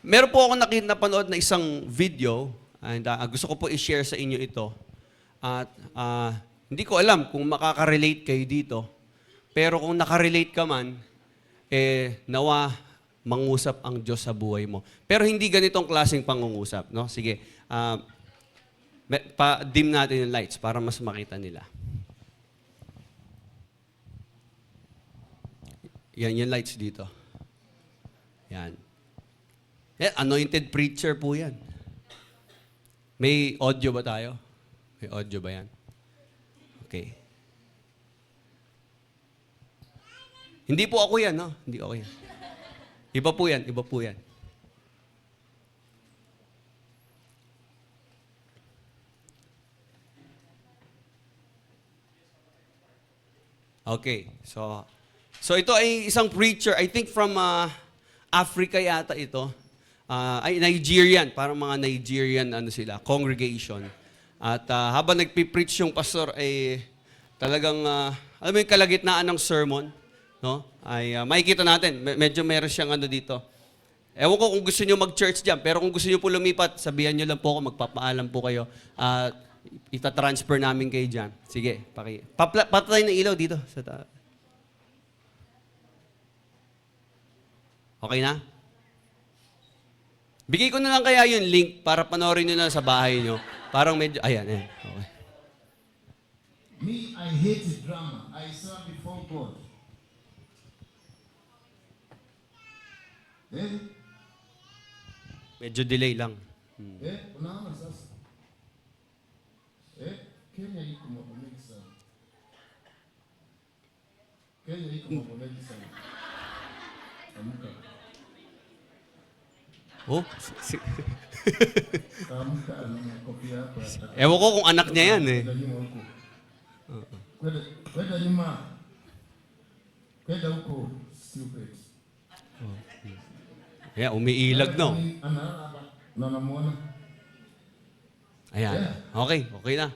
Meron po ako napanood na isang video, and gusto ko po i-share sa inyo ito. At hindi ko alam kung makaka-relate kayo dito, pero kung nakarelate ka man, nawa mangusap ang Diyos sa buhay mo. Pero hindi ganitong klaseng pangungusap. No? Sige, pa-dim natin yung lights para mas makita nila. Yan, yung lights dito. Yan. Anointed preacher po yan. May audio ba tayo? May audio ba yan? Okay. Hindi po ako yan, no? Hindi ako yan. Iba po yan, iba po yan. Okay, so ito ay isang preacher, I think from Africa yata ito. Ay Nigerian, parang mga Nigerian congregation. At habang nagpi-preach yung pastor ay talagang alam mo yung kalagitnaan ng sermon, no? Ay makikita natin, medyo meron siyang dito. Ewan ko kung gusto niyo mag-church diyan, pero kung gusto niyo po lumipat, sabihan niyo lang po ako, magpapaalam po kayo. Ita-transfer namin kayo diyan. Sige, patay ng ilaw dito sa Okay na? Bigay ko na lang kaya yung link para panoorin nyo na sa bahay nyo. Parang medyo, ayan. Okay. Me, I hate drama. I serve before God. Medyo delay lang. Unaona sasa. Kenya iko mambo mengi sana. Kenya iko mambo mengi sana. Amka. Oh, Amka ana kopi hapa. ewan ko kung anak niya yan Kwenda nyuma. Kwenda huko stupid. Yeah, umiilag no. Nanamuona. Ayan. Okay na.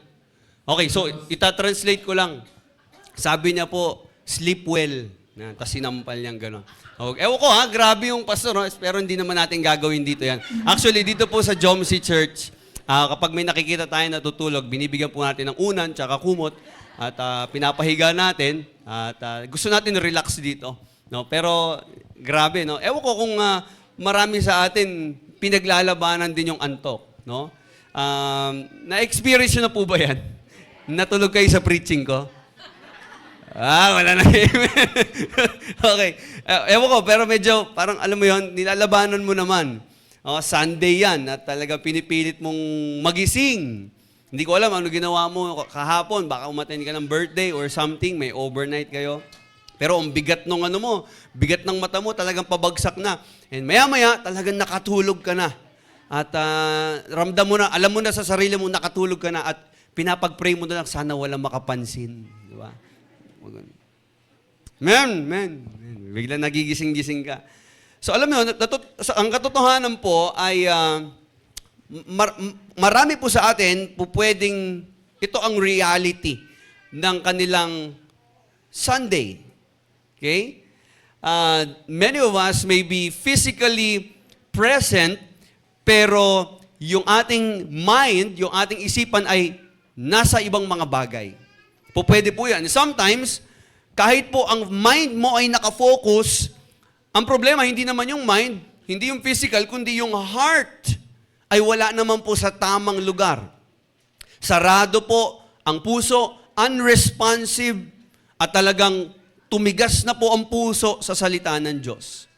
Okay, so ita-translate ko lang. Sabi niya po, sleep well. Tapos sinampal niyang gano'n. Okay. Ewan ko grabe yung pastor, no? Pero hindi naman natin gagawin dito yan. Actually, dito po sa Jomsi Church, kapag may nakikita tayo natutulog, binibigyan po natin ng unan, tsaka kumot, at pinapahiga natin, at gusto natin relax dito. No? Pero, grabe, no? Ewan ko kung marami sa atin pinaglalabanan din yung antok, no? Na-experience na po ba yan? Natulog kayo sa preaching ko? Wala na. Okay. Ewan ko, pero medyo, parang alam mo yon, nilalabanan mo naman. Sunday yan, at talaga pinipilit mong magising. Hindi ko alam ano ginawa mo kahapon. Baka umattend ka ng birthday or something, may overnight kayo. Pero ang bigat ng bigat ng mata mo, talagang pabagsak na. And maya-maya, talagang nakatulog ka na. At ramdam mo na, alam mo na sa sarili mo, nakatulog ka na. At pinapag-pray mo na lang, sana walang makapansin. Di ba? Man. Bigla nagigising-gising ka. So alam mo, ang katotohanan po ay marami po sa atin po pwedeng, ito ang reality ng kanilang Sunday. Okay? Many of us may be physically present, pero yung ating mind, yung ating isipan ay nasa ibang mga bagay. Pwede po yan. Sometimes, kahit po ang mind mo ay nakafocus, ang problema, hindi naman yung mind, hindi yung physical, kundi yung heart ay wala naman po sa tamang lugar. Sarado po ang puso, unresponsive, at talagang tumigas na po ang puso sa salita ng Diyos.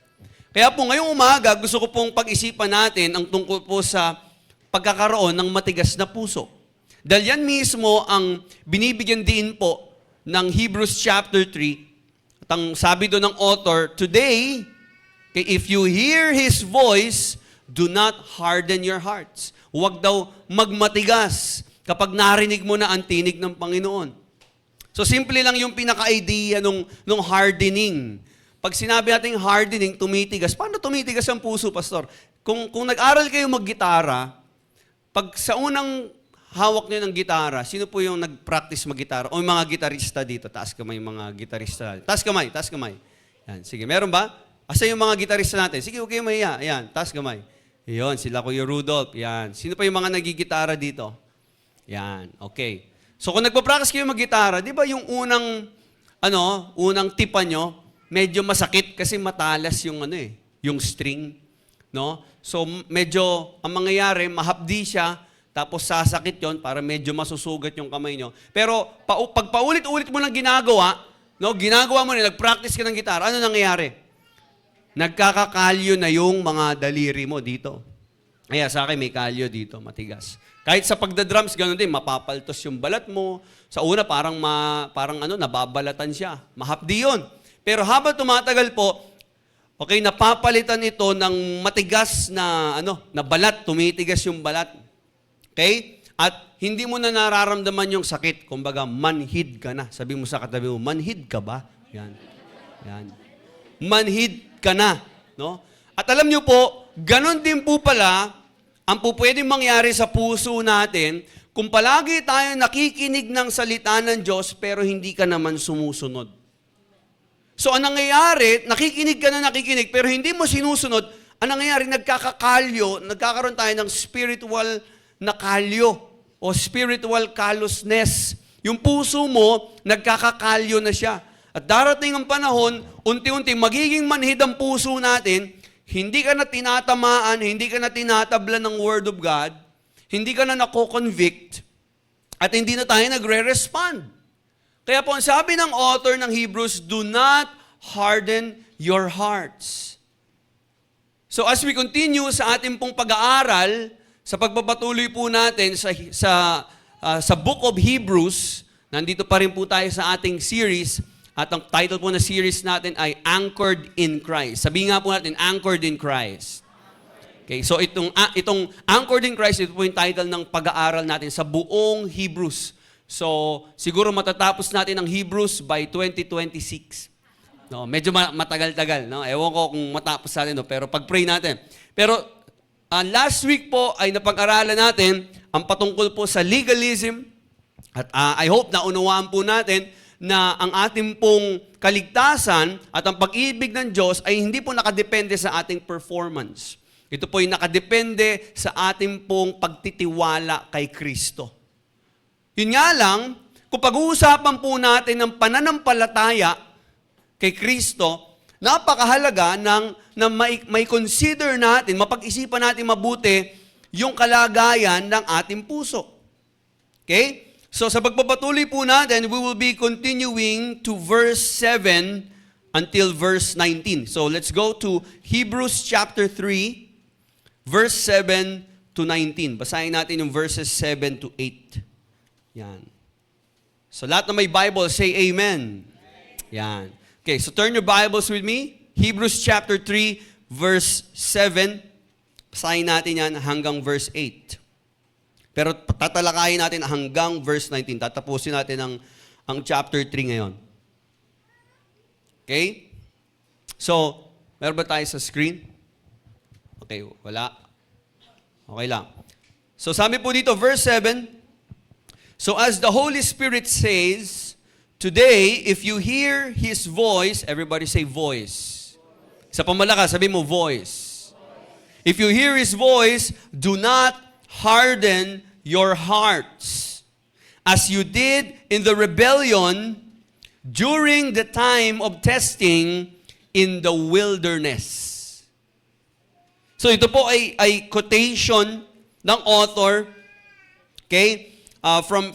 Kaya po ngayong umaga, gusto ko pong pag-isipan natin ang tungkol po sa pagkakaroon ng matigas na puso. Dahil yan mismo ang binibigyan din po ng Hebrews chapter 3. At ang sabi doon ng author, today, if you hear His voice, do not harden your hearts. Huwag daw magmatigas kapag narinig mo na ang tinig ng Panginoon. So simple lang yung pinaka-idea nung hardening. Pag sinabi natin hardening, tumitigas. Paano tumitigas ang puso, Pastor? Kung nag-aral kayo mag-gitara, pag sa unang hawak niyo ng gitara, sino po yung nag-practice mag-gitara? O yung mga gitarista dito? Taas kamay yung mga gitarista. Taas kamay. Yan, sige, meron ba? Asa yung mga gitarista natin? Sige, huwag kayong mahiya. Ayan, taas kamay. Yun, sila Kuya Rudolph. Yan. Sino pa yung mga nagigitara dito? Yan. Okay. So kung nagpa-practice kayo mag-gitara, di ba yung unang tipa nyo, medyo masakit kasi matalas yung yung string. No? So medyo, ang mangyayari, mahapdi siya, tapos sasakit yon para medyo masusugat yung kamay nyo. Pero pag paulit-ulit mo nang ginagawa mo na, nag-practice ka ng gitara, ano nangyayari? Nagkakakalyo na yung mga daliri mo dito. Kaya sa akin may kalyo dito, matigas. Kahit sa pagda-drums, ganoon din, mapapaltos yung balat mo. Sa una, parang nababalatan siya. Mahapdi yun. Pero habang tumatagal po, okay, napapalitan ito ng matigas na balat, tumitigas yung balat. Okay? At hindi mo na nararamdaman yung sakit. Kumbaga, manhid ka na. Sabi mo sa katabi mo, manhid ka ba? Yan. Yan. Manhid ka na. No? At alam nyo po, ganon din po pala ang po pwedeng mangyari sa puso natin kung palagi tayo nakikinig ng salita ng Diyos pero hindi ka naman sumusunod. So, ang nangyayari, nakikinig ka na nakikinig pero hindi mo sinusunod, ang nangyayari, nagkakaroon tayo ng spiritual na kalyo o spiritual callousness. Yung puso mo, nagkakakalyo na siya. At darating ang panahon, unti-unti, magiging manhid ang puso natin, hindi ka na tinatamaan, hindi ka na tinatabla ng Word of God, hindi ka na nako-convict, at hindi na tayo nagre-respond. Kaya po, ang sabi ng author ng Hebrews, do not harden your hearts. So as we continue sa ating pong pag-aaral, sa pagpapatuloy po natin sa Book of Hebrews, nandito pa rin po tayo sa ating series, at ang title po na series natin ay Anchored in Christ. Sabi nga po natin, Anchored in Christ. Okay, so itong Anchored in Christ, ito po yung title ng pag-aaral natin sa buong Hebrews. So, siguro matatapos natin ang Hebrews by 2026. No, medyo matagal-tagal, no? Ewan ko kung matapos natin, no? Pero pag-pray natin. Pero last week po ay napag-aralan natin ang patungkol po sa legalism. At I hope na unawaan po natin na ang ating pong kaligtasan at ang pag-ibig ng Diyos ay hindi po nakadepende sa ating performance. Ito po ay nakadepende sa ating pong pagtitiwala kay Kristo. Yun nga lang, kung pag-uusapan po natin ng pananampalataya kay Kristo, napakahalaga na may consider natin, mapag-isipan natin mabuti yung kalagayan ng ating puso. Okay? So sa pagpapatuloy po natin, we will be continuing to verse 7 until verse 19. So let's go to Hebrews chapter 3, verse 7 to 19. Basahin natin yung verses 7 to 8. Yan. So lahat na may Bible, say amen. Yan. Okay, so turn your Bibles with me. Hebrews chapter 3, verse 7. Basahin natin yan hanggang verse 8. Pero tatalakayin natin hanggang verse 19. Tatapusin natin ang chapter 3 ngayon. Okay? So, meron ba tayo sa screen? Okay, wala. Okay lang. So, sabi po dito, verse 7, so as the Holy Spirit says, today, if you hear His voice, everybody say voice. Sa pamalakas, sabi mo voice. If you hear His voice, do not harden your hearts, as you did in the rebellion during the time of testing in the wilderness. So ito po ay quotation ng author, okay, from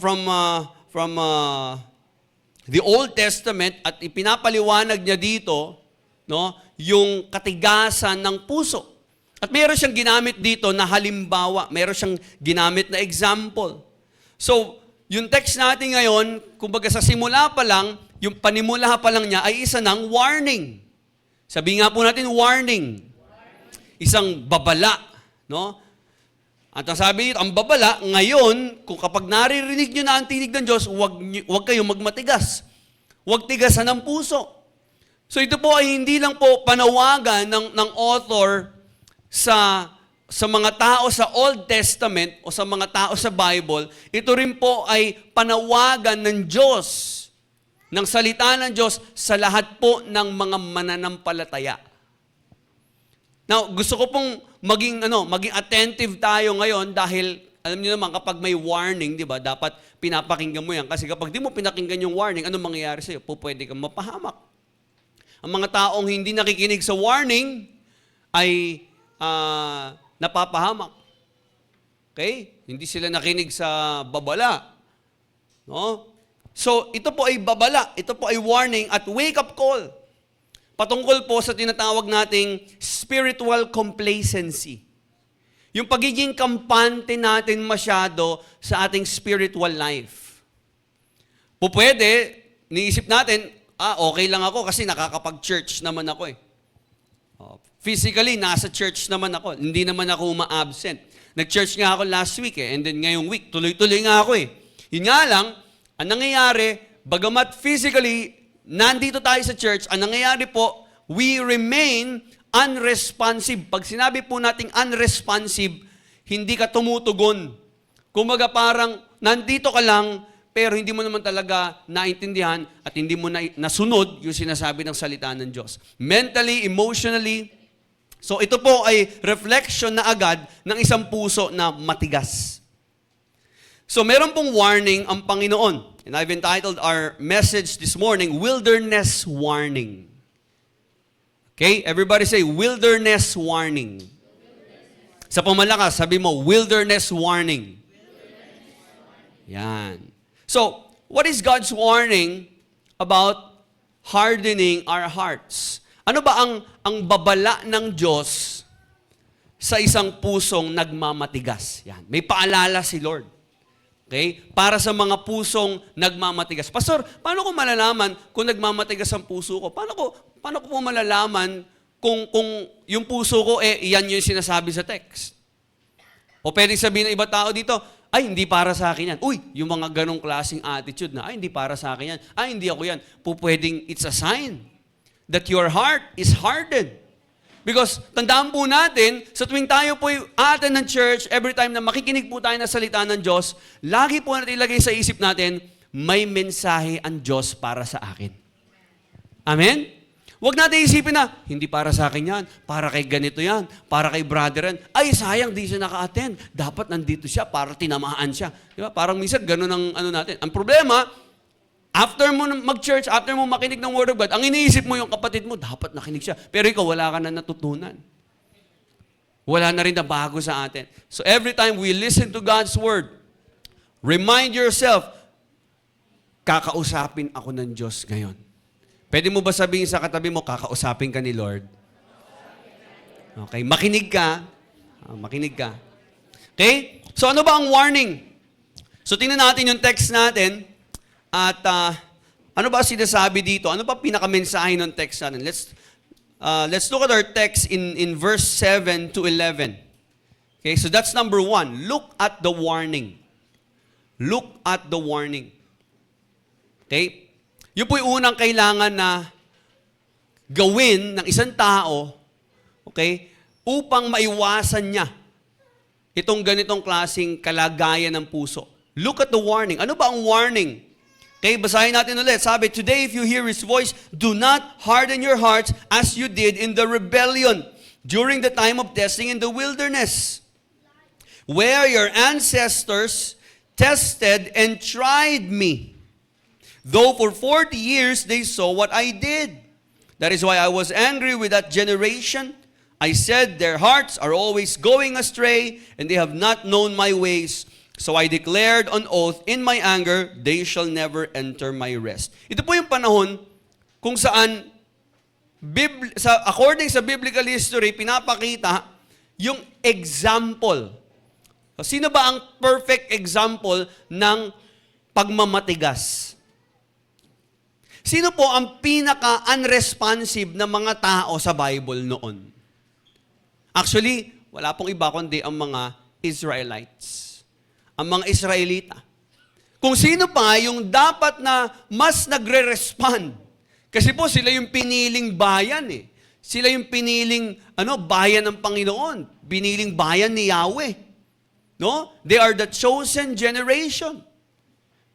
the Old Testament, at ipinapaliwanag niya dito, no, yung katigasan ng puso. At meron siyang ginamit dito na halimbawa, meron siyang ginamit na example. So, yung text natin ngayon, kumbaga sa simula pa lang, yung panimula pa lang niya ay isa ng warning. Sabi nga po natin, warning. Isang babala, no? At ang sabi nito, ang babala, ngayon, kung kapag naririnig nyo na ang tinig ng Diyos, huwag kayong magmatigas. Huwag tigasan ng puso. So ito po ay hindi lang po panawagan ng author sa mga tao sa Old Testament o sa mga tao sa Bible, ito rin po ay panawagan ng Diyos, ng salita ng Diyos sa lahat po ng mga mananampalataya. Now, gusto ko pong maging attentive tayo ngayon dahil alam niyo naman kapag may warning, 'di ba? Dapat pinapakinggan mo 'yan kasi kapag di mo pinakinggan yung warning, ano mangyayari sa iyo? Pwede kang mapahamak. Ang mga taong hindi nakikinig sa warning ay napapahamak. Okay? Hindi sila nakinig sa babala. No? So, ito po ay babala, ito po ay warning at wake-up call. Patungkol po sa tinatawag nating spiritual complacency. Yung pagiging kampante natin masyado sa ating spiritual life. Pwede, niisip natin, okay lang ako kasi nakakapag-church naman ako eh. Physically, nasa church naman ako. Hindi naman ako ma-absent. Nag-church nga ako last week eh, and then ngayong week, tuloy-tuloy nga ako eh. Yun nga lang, ang nangyayari, bagamat physically, nandito tayo sa church, ang nangyayari po, we remain unresponsive. Pag sinabi po nating unresponsive, hindi ka tumutugon. Kumbaga parang nandito ka lang, pero hindi mo naman talaga naintindihan at hindi mo nasunod yung sinasabi ng salita ng Diyos. Mentally, emotionally. So ito po ay reflection na agad ng isang puso na matigas. So meron pong warning ang Panginoon. And I've entitled our message this morning, Wilderness Warning. Okay? Everybody say, Wilderness Warning. Sa pamalakas, sabi mo, Wilderness Warning. Yan. So, what is God's warning about hardening our hearts? Ano ba ang babala ng Diyos sa isang pusong nagmamatigas? Yan. May paalala si Lord. Okay? Para sa mga pusong nagmamatigas. Pastor, paano ko malalaman kung nagmamatigas ang puso ko? Paano ko po malalaman kung yung puso ko, yan yung sinasabi sa text? O pwedeng sabihin ng iba tao dito, ay, hindi para sa akin yan. Uy, yung mga ganong klaseng attitude na, ay, hindi para sa akin yan. Ay, hindi ako yan. Pwedeng it's a sign that your heart is hardened. Because tandaan po natin, sa tuwing tayo po aaten ng church, every time na makikinig po tayo ng salita ng Diyos, lagi po natin ilagay sa isip natin, may mensahe ang Diyos para sa akin. Amen? Huwag natin isipin na, hindi para sa akin yan, para kay ganito yan, para kay brother yan. Ay, sayang, di siya naka-attend. Dapat nandito siya para tinamaan siya. Diba? Parang minsan, ganun ang natin. Ang problema, after mo mag-church, after mo makinig ng Word of God, ang iniisip mo yung kapatid mo, dapat nakinig siya. Pero ikaw, wala ka na natutunan. Wala na rin na bago sa atin. So every time we listen to God's Word, remind yourself, kakausapin ako ng Diyos ngayon. Pwede mo ba sabihin sa katabi mo, kakausapin ka ni Lord? Okay, makinig ka. Makinig ka. Okay? So ano ba ang warning? So tingnan natin yung text natin. At ano ba sinasabi dito? Ano ba pinakamensahe ng text natin? Let's look at our text in verse 7 to 11. Okay, so that's number 1. Look at the warning. Look at the warning. Okay? Yun po yung unang kailangan na gawin ng isang tao, okay, upang maiwasan niya itong ganitong klaseng kalagayan ng puso. Look at the warning. Ano ba ang warning? Okay, basahin natin ulit. Sabi, today if you hear His voice, do not harden your hearts as you did in the rebellion during the time of testing in the wilderness, where your ancestors tested and tried me. Though for 40 years they saw what I did. That is why I was angry with that generation. I said, their hearts are always going astray, and they have not known my ways. So I declared on oath, in my anger, they shall never enter my rest. Ito po yung panahon kung saan, according sa biblical history, pinapakita yung example. Sino ba ang perfect example ng pagmamatigas? Sino po ang pinaka-unresponsive na mga tao sa Bible noon? Actually, wala pong iba kundi ang mga Israelites. Ang mga Israelita. Kung sino pa yung dapat na mas nagre-respond. Kasi po sila yung piniling bayan eh. Sila yung piniling bayan ng Panginoon. Piniling bayan ni Yahweh. No? They are the chosen generation.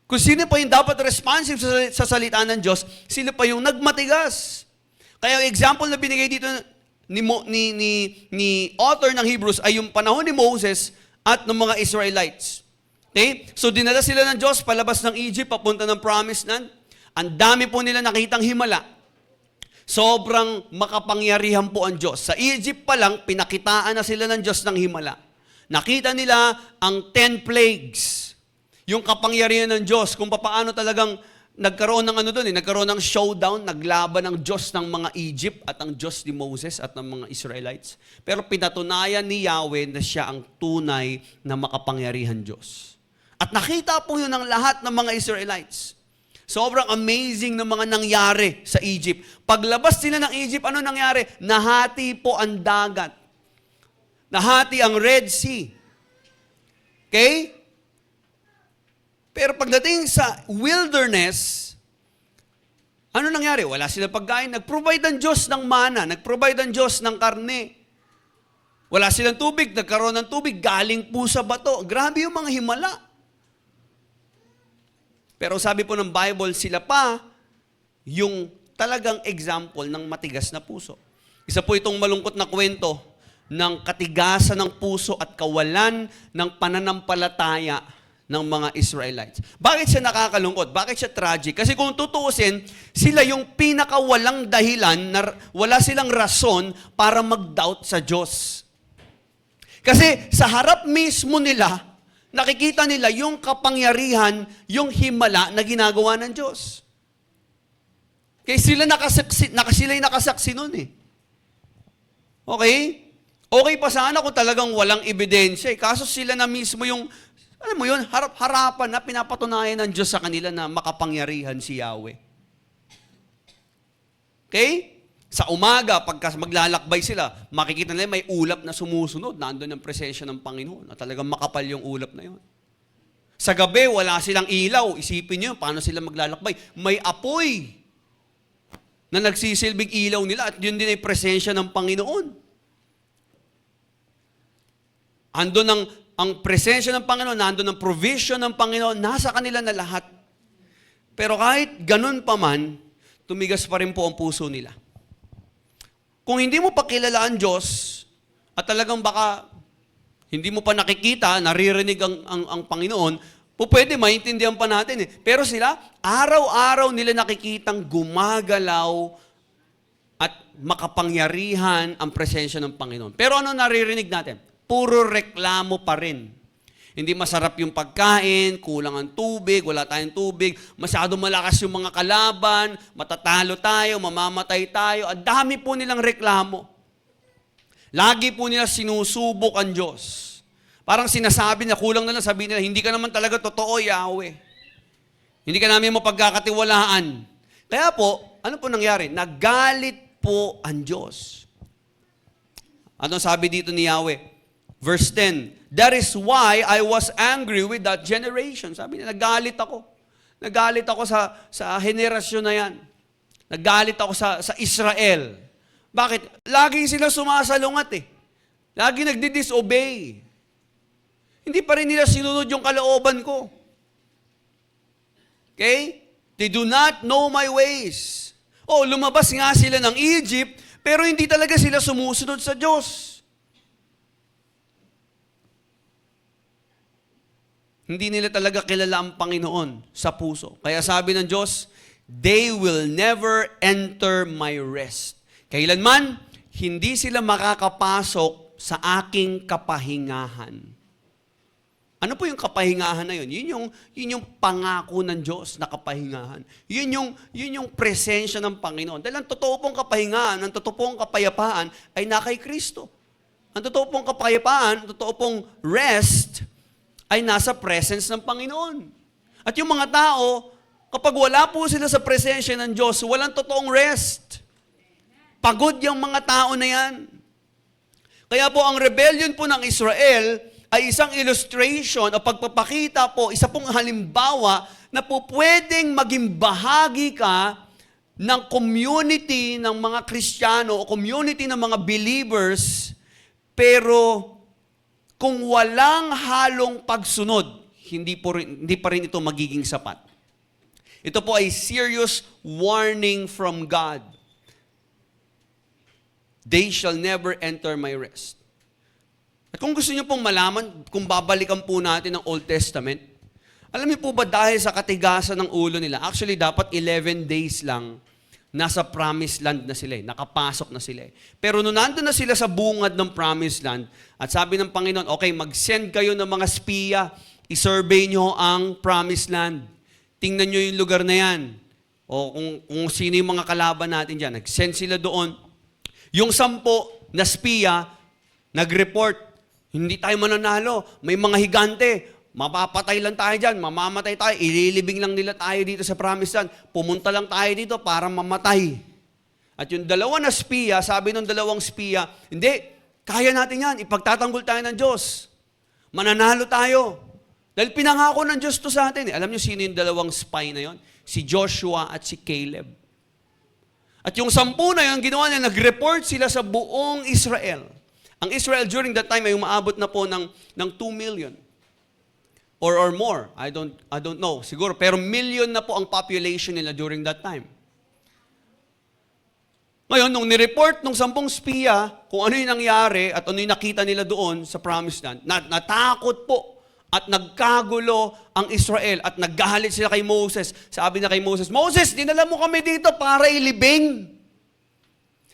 Kung sino pa yung dapat responsive sa salita ng Diyos, sino pa yung nagmatigas. Kaya yung example na binigay dito ni author ng Hebrews ay yung panahon ni Moses at ng mga Israelites. Okay? So dinala sila ng Diyos palabas ng Egypt, papunta ng Promised Land. Ang dami po nila nakitang himala. Sobrang makapangyarihan po ang Diyos. Sa Egypt pa lang, pinakitaan na sila ng Diyos ng himala. Nakita nila ang 10 plagues. Yung kapangyarihan ng Diyos, kung paano talagang nagkaroon ng nagkaroon ng showdown, naglaban ng Diyos ng mga Egypt at ang Diyos ni Moses at ng mga Israelites. Pero pinatunayan ni Yahweh na siya ang tunay na makapangyarihan Diyos. At nakita po yun ng lahat ng mga Israelites. Sobrang amazing ng mga nangyari sa Egypt. Paglabas nila ng Egypt, ano nangyari? Nahati po ang dagat. Nahati ang Red Sea. Okay? Pero pagdating sa wilderness, ano nangyari? Wala silang pagkain. Nag-provide ang Diyos ng mana. Nag-provide ang Diyos ng karne. Wala silang tubig. Nagkaroon ng tubig. Galing po sa bato. Grabe yung mga himala. Pero sabi po ng Bible, sila pa yung talagang example ng matigas na puso. Isa po itong malungkot na kwento ng katigasan ng puso at kawalan ng pananampalataya ng mga Israelites. Bakit siya nakakalungkot? Bakit siya tragic? Kasi kung tutuusin, sila yung pinakawalang dahilan na wala silang rason para mag-doubt sa Diyos. Kasi sa harap mismo nila, nakikita nila yung kapangyarihan, yung himala na ginagawa ng Diyos. Kaya sila sila'y nakasaksi nun eh. Okay? Okay pa sana kung talagang walang ebidensya eh. Kaso sila na mismo yung, alam mo yun, harap-harapan na pinapatunayan ng Diyos sa kanila na makapangyarihan si Yahweh. Okay? Sa umaga, pagka maglalakbay sila, makikita nila may ulap na sumusunod. Nandun ang presensya ng Panginoon. At talagang makapal yung ulap na yun. Sa gabi, wala silang ilaw. Isipin nyo, paano sila maglalakbay? May apoy na nagsisilbing ilaw nila at yun din ay presensya ng Panginoon. Andun ang presensya ng Panginoon, nandun ang provision ng Panginoon, nasa kanila na lahat. Pero kahit ganun pa man, tumigas pa rin po ang puso nila. Kung hindi mo pa kilala ang Diyos, at talagang baka hindi mo pa nakikita, naririnig ang Panginoon, pwede maintindihan pa natin eh. Pero sila, araw-araw nila nakikitang gumagalaw at makapangyarihan ang presensya ng Panginoon. Pero ano naririnig natin? Puro reklamo pa rin. Hindi masarap yung pagkain, kulang ang tubig, wala tayong tubig, masyado malakas yung mga kalaban, matatalo tayo, mamamatay tayo. Ang dami po nilang reklamo. Lagi po nila sinusubok ang Diyos. Parang sinasabi na kulang na lang, sabihin nila, hindi ka naman talaga totoo, Yahweh. Hindi ka namin mapagkakatiwalaan. Kaya po, ano po nangyari? Nagalit po ang Diyos. Ano sabi dito ni Yahweh? Verse 10, that is why I was angry with that generation. Sabi niya, nagalit ako. Nagalit ako sa henerasyon na yan. Nagalit ako sa Israel. Bakit? Lagi sila sumasalungat eh. Lagi nagdi-disobey. Hindi pa rin nila sinunod yung kalooban ko. Okay? They do not know my ways. Oh, lumabas nga sila ng Egypt, pero hindi talaga sila sumusunod sa Diyos. Hindi nila talaga kilala ang Panginoon sa puso. Kaya sabi ng Diyos, they will never enter my rest. Kailanman, hindi sila makakapasok sa aking kapahingahan. Ano po yung kapahingahan na yun? Yun yung pangako ng Diyos na kapahingahan. Yun yung presensya ng Panginoon. Dahil ang totoo pong kapahingahan, ang totoo pong kapayapaan ay na kay Kristo. Ang totoo pong kapayapaan, ang totoo pong rest ay nasa presence ng Panginoon. At yung mga tao, kapag wala po sila sa presensya ng Diyos, walang totoong rest. Pagod yung mga tao na yan. Kaya po ang rebellion po ng Israel ay isang illustration o pagpapakita po, isa pong halimbawa na po pwedeng maging bahagi ka ng community ng mga Kristiyano o community ng mga believers, pero kung walang halong pagsunod, hindi pa rin ito magiging sapat. Ito po ay serious warning from God. they shall never enter my rest. At kung gusto niyo pong malaman, kung babalikan po natin ang Old Testament, alam niyo po ba dahil sa katigasan ng ulo nila, actually dapat 11 days lang nasa promised land na sila, nakapasok na sila. Pero nung nandun na sila sa bungad ng promised land, at sabi ng Panginoon, okay, mag-send kayo ng mga spiya, i-survey nyo ang promised land. Tingnan nyo yung lugar na yan. O kung sino yung mga kalaban natin dyan. Nag-send sila doon. Yung 10 na spiya, nag-report, hindi tayo mananalo, may mga higante, mapapatay lang tayo dyan, mamamatay tayo, ililibing lang nila tayo dito sa promised land. Pumunta lang tayo dito para mamatay. At yung 2 na spiya, sabi ng 2 spiya, hindi, kaya natin yan, ipagtatanggol tayo ng Diyos. Mananalo tayo. Dahil pinangako ng Diyos to sa atin. Alam niyo sino yung 2 spy na yon? Si Joshua at si Caleb. At yung 10 na yun, ginawa niya, nag-report sila sa buong Israel. Ang Israel during that time ay umaabot na po ng 2 million. Or more. I don't know. Siguro. Pero million na po ang population nila during that time. Ngayon, nung nireport ng 10 spiya kung ano yung nangyari at ano yung nakita nila doon sa promised land, natakot po at nagkagulo ang Israel at naggalit sila kay Moses. Sabi na kay Moses, Moses, dinala mo kami dito para ilibing.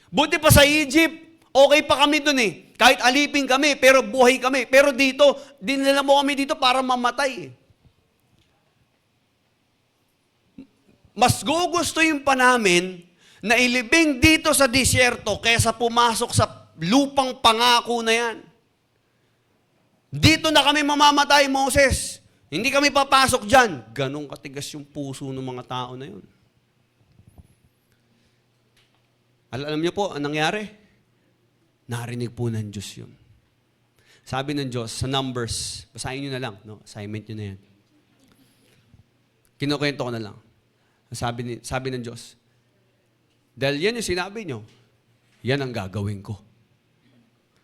Buti pa sa Egypt, okay pa kami doon eh. Kahit alipin kami, pero buhay kami. Pero dito, dinala mo kami dito para mamatay. Mas gugustuhin pa namin na ilibing dito sa disyerto kaysa pumasok sa lupang pangako na yan. Dito na kami mamamatay, Moses. Hindi kami papasok dyan. Ganong katigas yung puso ng mga tao na yun. Alam niyo po, ang nangyari? Narinig po ng Diyos yun. Sabi ng Diyos sa Numbers, basahin nyo na lang, no? Assignment nyo na yan. Kinukwento ko na lang. Sabi ng Diyos, dahil yan yung sinabi nyo, yan ang gagawin ko.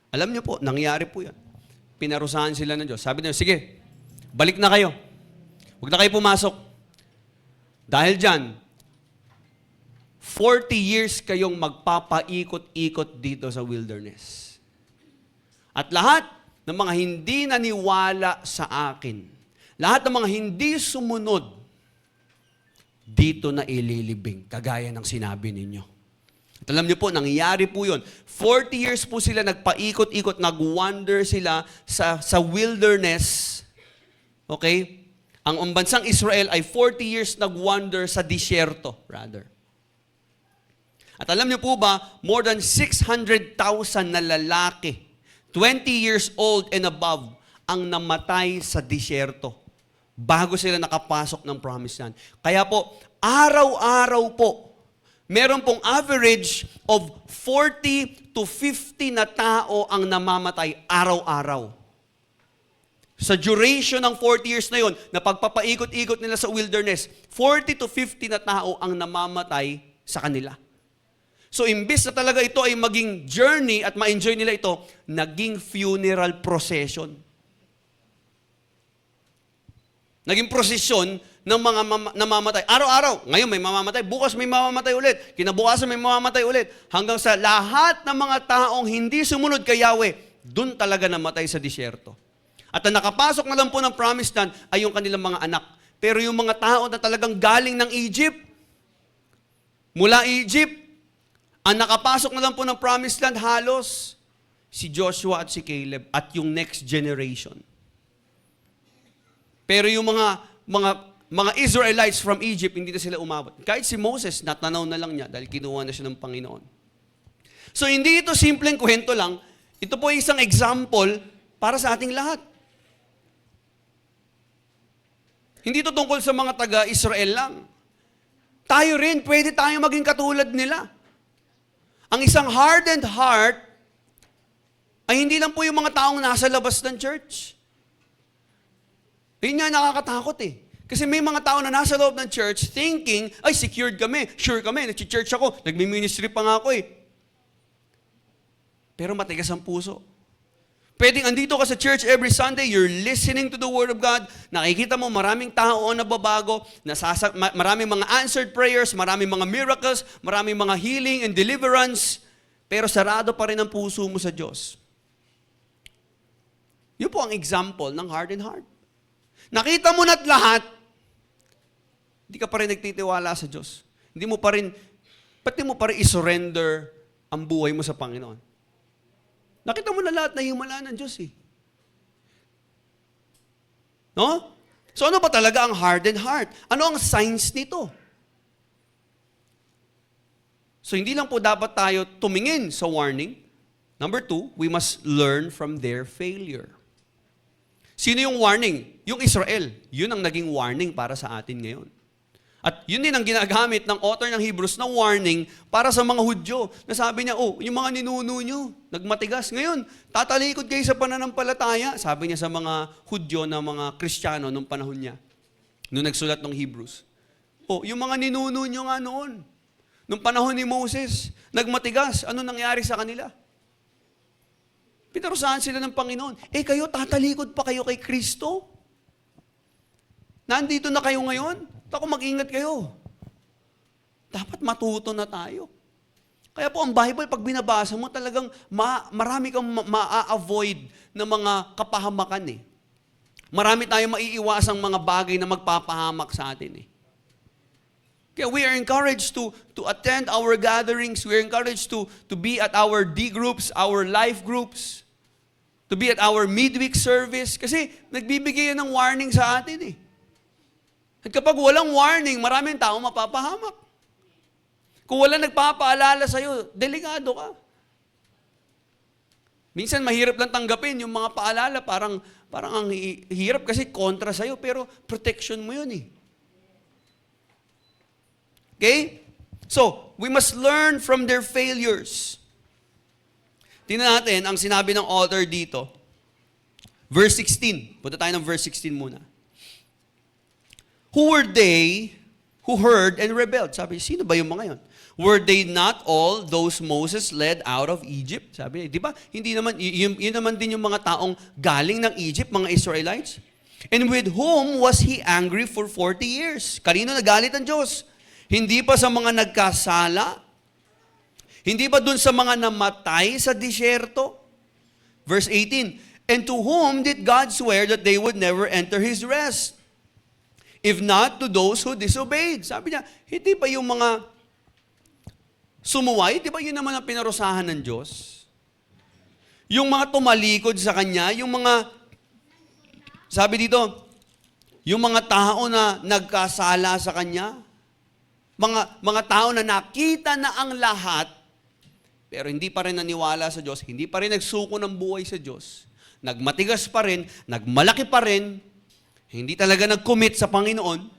Alam nyo po, nangyari po yan. Pinarusahan sila ng Diyos. Sabi nyo, sige, balik na kayo. Huwag na kayo pumasok. Dahil dyan, 40 years kayong magpapaikot-ikot dito sa wilderness. At lahat ng mga hindi naniwala sa akin, lahat ng mga hindi sumunod, dito na ililibing, kagaya ng sinabi ninyo. At alam niyo po, nangyari po yun. 40 years po sila nagpaikot-ikot, nag-wander sila sa wilderness. Okay? Ang bansang Israel ay 40 years nag-wander sa disyerto, rather. At alam niyo po ba, more than 600,000 na lalaki, 20 years old and above, ang namatay sa disyerto bago sila nakapasok ng promised land. Kaya po, araw-araw po, meron pong average of 40 to 50 na tao ang namamatay araw-araw. Sa duration ng 40 years na yon, na pagpapaikot-ikot nila sa wilderness, 40 to 50 na tao ang namamatay sa kanila. So, imbis na talaga ito ay maging journey at ma-enjoy nila ito, naging funeral procession. Naging prosesyon ng mga namamatay. Araw-araw, ngayon may mamamatay, bukas may mamamatay ulit, kinabukasan may mamamatay ulit, hanggang sa lahat ng mga taong hindi sumunod kay Yahweh, dun talaga namatay sa disyerto. At ang nakapasok na lang po ng promised land ay yung kanilang mga anak. Pero yung mga tao na talagang galing ng Egypt, mula Egypt, ang nakapasok na lang po ng promised land halos si Joshua at si Caleb at yung next generation. Pero yung mga Israelites from Egypt, hindi na sila umabot. Kahit si Moses, natanaw na lang niya dahil kinuha na siya ng Panginoon. So hindi ito simpleng kwento lang. Ito po ay isang example para sa ating lahat. Hindi ito tungkol sa mga taga-Israel lang. Tayo rin, pwede tayong maging katulad nila. Ang isang hardened heart ay hindi lang po yung mga taong nasa labas ng church. Yun nga nakakatakot eh. Kasi may mga tao na nasa loob ng church thinking, ay secured kami, sure kami, nag-church ako, nagmi-ministry pa nga ako eh. Pero matigas ang puso. Pwedeng andito ka sa church every Sunday, you're listening to the Word of God, nakikita mo maraming tao ang nababago, maraming mga answered prayers, maraming mga miracles, maraming mga healing and deliverance, pero sarado pa rin ang puso mo sa Diyos. Yun po ang example ng hardened heart. Nakita mo na't lahat, hindi ka pa rin nagtitiwala sa Diyos. Pati mo pa rin isurrender ang buhay mo sa Panginoon. Nakita mo na lahat na himala ng Diyos eh. No? So ano ba talaga ang hardened heart? Ano ang signs nito? So hindi lang po dapat tayo tumingin sa warning. Number 2, we must learn from their failure. Sino yung warning? Yung Israel. Yun ang naging warning para sa atin ngayon. At yun din ang ginagamit ng author ng Hebrews na warning para sa mga Hudyo. Na sabi niya, yung mga ninuno nyo, nagmatigas. Ngayon, tatalikod kayo sa pananampalataya. Sabi niya sa mga Hudyo na mga Kristiyano nung panahon niya. Nung nagsulat ng Hebrews. Yung mga ninuno nyo nga noon. Nung panahon ni Moses, nagmatigas. Ano nangyari sa kanila? Pinarusahan sila ng Panginoon. Kayo, tatalikod pa kayo kay Kristo? Nandito na kayo ngayon? Tako, mag-ingat kayo. Dapat matuto na tayo. Kaya po ang Bible, pag binabasa mo, talagang marami kang ma-avoid ng mga kapahamakan eh. Marami tayong maiiwasang mga bagay na magpapahamak sa atin eh. Kaya we are encouraged to attend our gatherings. We are encouraged to be at our D groups, our life groups. To be at our midweek service. Kasi nagbibigay yan ng warning sa atin eh. At kapag walang warning, maraming tao mapapahamak. Kung wala nagpapaalala sa'yo, delikado ka. Minsan mahirap lang tanggapin yung mga paalala, parang ang hirap kasi kontra sa'yo, pero protection mo yun eh. Okay? So, we must learn from their failures. Tingnan natin ang sinabi ng author dito. Verse 16. Punta tayo ng verse 16 muna. Who were they who heard and rebelled? Sabi, sino ba yung mga yon? Were they not all those Moses led out of Egypt? Sabi, di ba? Hindi naman, yun naman din yung mga taong galing ng Egypt, mga Israelites. And with whom was he angry for 40 years? Kanino nagalit ang Diyos? Hindi pa sa mga nagkasala? Hindi ba dun sa mga namatay sa disyerto? Verse 18, and to whom did God swear that they would never enter His rest? If not to those who disobeyed. Sabi niya, hindi ba yung mga sumuway? Di ba yun naman ang pinarusahan ng Diyos? Yung mga tumalikod sa Kanya, yung mga, sabi dito, yung mga tao na nagkasala sa Kanya, mga tao na nakita na ang lahat, pero hindi pa rin naniwala sa Diyos, hindi pa rin nagsuko ng buhay sa Diyos, nagmatigas pa rin, nagmalaki pa rin, hindi talaga nag-commit sa Panginoon.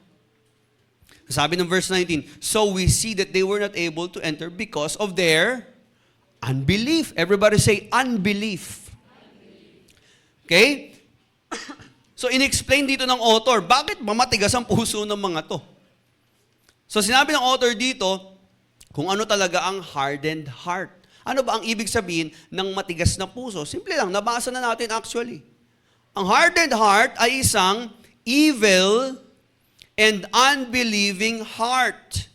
Sabi ng verse 19, so we see that they were not able to enter because of their unbelief. Everybody say, unbelief. Okay? So, in-explain dito ng author, bakit mamatigas ang puso ng mga to? So, sinabi ng author dito, kung ano talaga ang hardened heart. Ano ba ang ibig sabihin ng matigas na puso? Simple lang, nabasa na natin actually. Ang hardened heart ay isang evil and unbelieving heart.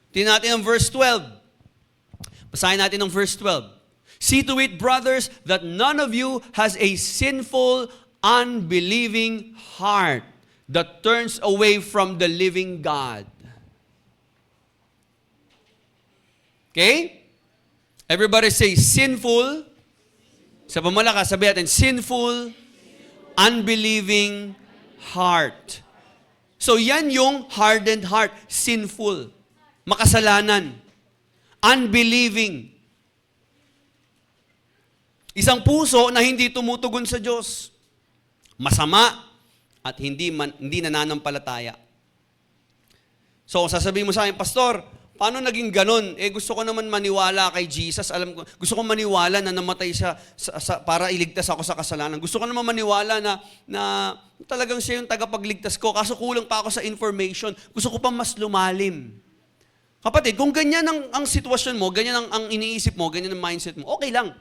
Tingnan natin ang verse 12. Basahin natin ang verse 12. See to it, brothers, that none of you has a sinful, unbelieving heart that turns away from the living God. Okay? Everybody say, sinful. Sa pamalakas, sabi natin, sinful, unbelieving heart. So yan yung hardened heart, sinful, makasalanan, unbelieving. Isang puso na hindi tumutugon sa Diyos, masama, at hindi nananampalataya. So sasabihin mo sa akin, Pastor, paano naging ganon? Gusto ko naman maniwala kay Jesus. Alam ko, gusto ko maniwala na namatay siya para iligtas ako sa kasalanan. Gusto ko naman maniwala na talagang siya yung tagapagligtas ko. Kaso kulang pa ako sa information. Gusto ko pa mas lumalim. Kapatid, kung ganyan ang sitwasyon mo, ganyan ang iniisip mo, ganyan ang mindset mo, okay lang.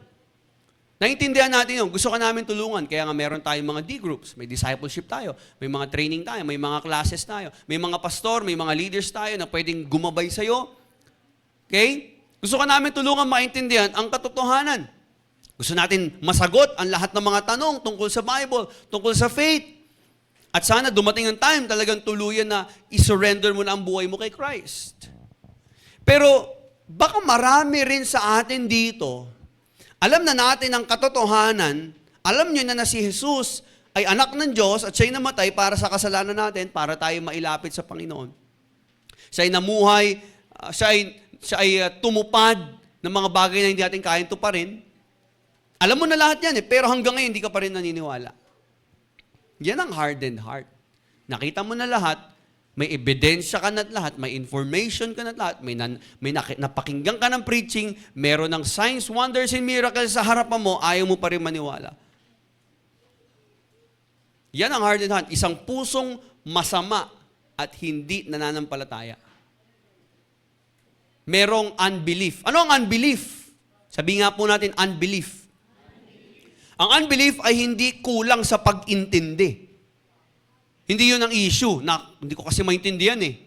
Naintindihan natin yun. Gusto ka namin tulungan. Kaya nga meron tayong mga D-groups. May discipleship tayo. May mga training tayo. May mga classes tayo. May mga pastor, may mga leaders tayo na pwedeng gumabay sa'yo. Okay? Gusto ka namin tulungan maintindihan ang katotohanan. Gusto natin masagot ang lahat ng mga tanong tungkol sa Bible, tungkol sa faith. At sana dumating ang time talagang tuluyan na isurrender mo na ang buhay mo kay Christ. Pero baka marami rin sa atin dito, alam na natin ang katotohanan, alam nyo na si Jesus ay anak ng Diyos at siya'y namatay para sa kasalanan natin, para tayo mailapit sa Panginoon. Siya'y namuhay, siya ay tumupad ng mga bagay na hindi natin kayang tuparin. Alam mo na lahat yan pero hanggang ngayon hindi ka pa rin naniniwala. Yan ang hardened heart. Nakita mo na lahat, may ebidensya ka na lahat, may information ka na lahat, may napakinggan ka ng preaching, meron ng signs, wonders, and miracles sa harapan mo, ayaw mo pa rin maniwala. Yan ang hardened heart. Isang pusong masama at hindi nananampalataya. Merong unbelief. Ano ang unbelief? Sabi nga po natin, unbelief. Ang unbelief ay hindi kulang sa pag-intindi. Hindi yun ang issue. Hindi ko kasi maintindihan eh.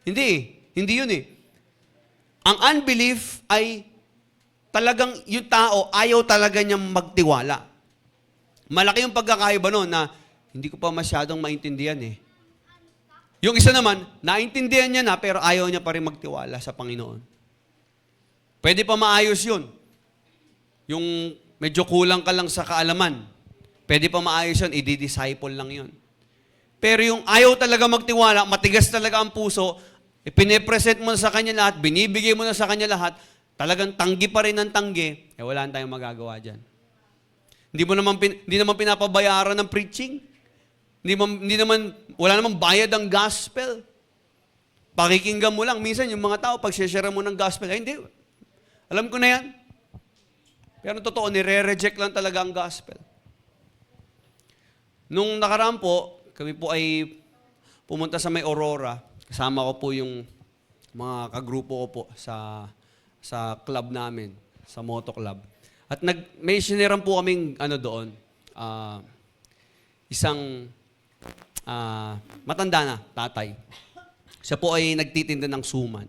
Hindi yun eh. Ang unbelief ay talagang yung tao ayaw talaga niyang magtiwala. Malaki yung pagkakaiba noon na hindi ko pa masyadong maintindihan eh. Yung isa naman, naintindihan niya na pero ayaw niya pa rin magtiwala sa Panginoon. Pwede pa maayos yun. Yung medyo kulang ka lang sa kaalaman. Pwede pa maayos yun, i-disciple lang yun. Pero yung ayaw talaga magtiwala, matigas talaga ang puso, ipine-present mo na sa kanya lahat, binibigay mo na sa kanya lahat, talagang tanggi pa rin ng tanggi, wala tayong magagawa dyan. Hindi naman pinapabayaran ng preaching. Wala namang bayad ang gospel. Pakikinggan mo lang. Minsan yung mga tao, pag share mo ng gospel, ay hindi. Alam ko na yan. Pero totoo, nire-reject lang talaga ang gospel. Nung nakaraan po, kami po ay pumunta sa may Aurora. Kasama ko po yung mga kagrupo ko po sa club namin, sa Moto Club. At may siniran po kaming doon, isang matanda na, tatay. Siya po ay nagtitinda ng suman.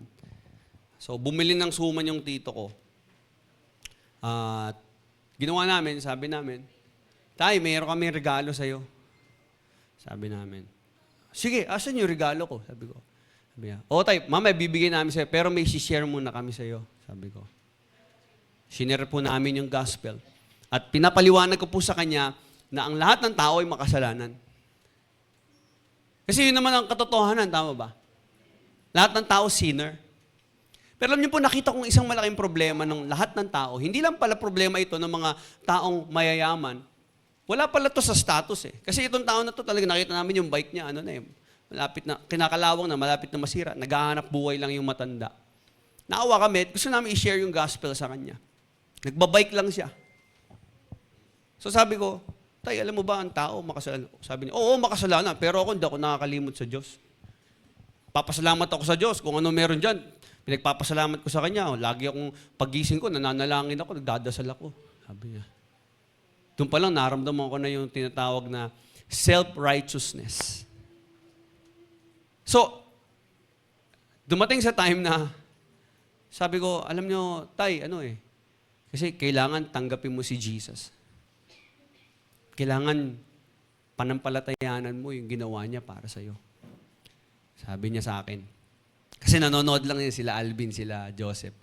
So, bumili ng suman yung tito ko. At ginawa namin, sabi namin, Tay, mayroon kami regalo sa'yo. Sabi namin, sige, asan yung regalo ko? Sabi ko. Sabi niya, Tay, mamaya bibigay namin sa'yo, pero may share muna kami sa'yo. Sabi ko. Shinare po namin yung gospel. At pinapaliwanag ko po sa kanya na ang lahat ng tao ay makasalanan. Kasi yun naman ang katotohanan, tama ba? Lahat ng tao sinner. Pero alam niyo po, nakita kong isang malaking problema ng lahat ng tao. Hindi lang pala problema ito ng mga taong mayayaman. Wala pala to sa status eh. Kasi itong tao na to talaga nakita namin yung bike niya, malapit na, kinakalawang na, malapit na masira. Naghahanap buhay lang yung matanda. Naawa kami, gusto namin i-share yung gospel sa kanya. Nagbabike lang siya. So sabi ko, Tay, alam mo ba ang tao makasalanan? Sabi niya, oo, makasalanan, pero ako hindi ako nakakalimot sa Diyos. Papasalamat ako sa Diyos kung ano meron dyan. Pinagpapasalamat ko sa Kanya. Lagi akong pagising ko, nananalangin ako, nagdadasal ako. Sabi niya. Doon pa lang naramdaman ko na yung tinatawag na self-righteousness. So, dumating sa time na sabi ko, alam niyo, Tay, kasi kailangan tanggapin mo si Jesus. Kailangan panampalatayanan mo yung ginawa niya para sa'yo. Sabi niya sa akin. Kasi nanonood lang niya sila Alvin, sila Joseph.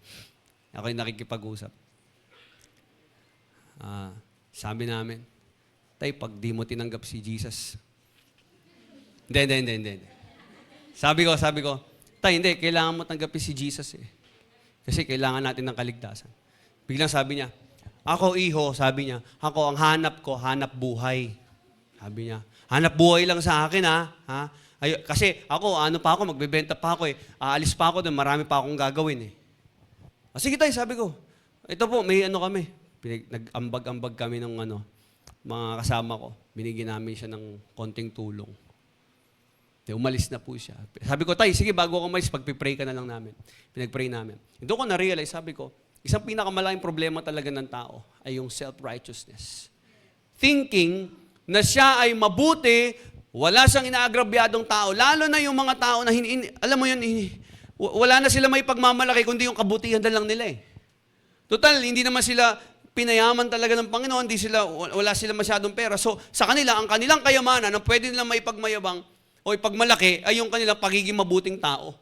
Ako yung nakikipag-usap. Sabi namin, Tay, pag di mo tinanggap si Jesus. Hindi. Sabi ko, Tay, hindi, kailangan mo tanggapin si Jesus eh. Kasi kailangan natin ng kaligtasan. Biglang sabi niya, ako, iho, sabi niya, ako, ang hanap ko, hanap buhay. Sabi niya, hanap buhay lang sa akin, ha? Kasi ako, magbebenta pa ako eh. Aalis pa ako doon, marami pa akong gagawin eh. Sige tayo, sabi ko. Ito po, may kami. Nag-ambag-ambag kami ng mga kasama ko. Binigyan namin siya ng konting tulong. Umalis na po siya. Sabi ko, Tay, sige, bago ako umalis, pagpipray ka na lang namin. Pinag-pray namin. Doon ko na-realize, sabi ko, isang pinakamalaking problema talaga ng tao ay yung self-righteousness. Thinking na siya ay mabuti, wala siyang inaagrabyadong tao, lalo na yung mga tao na, alam mo yun, wala na sila may pagmamalaki, kundi yung kabutihan na lang nila eh. Total, hindi naman sila pinayaman talaga ng Panginoon, wala sila masyadong pera. So, sa kanila, ang kanilang kayamanan, ang pwede nilang maipagmayabang o ipagmalaki, ay yung kanilang pagiging mabuting tao.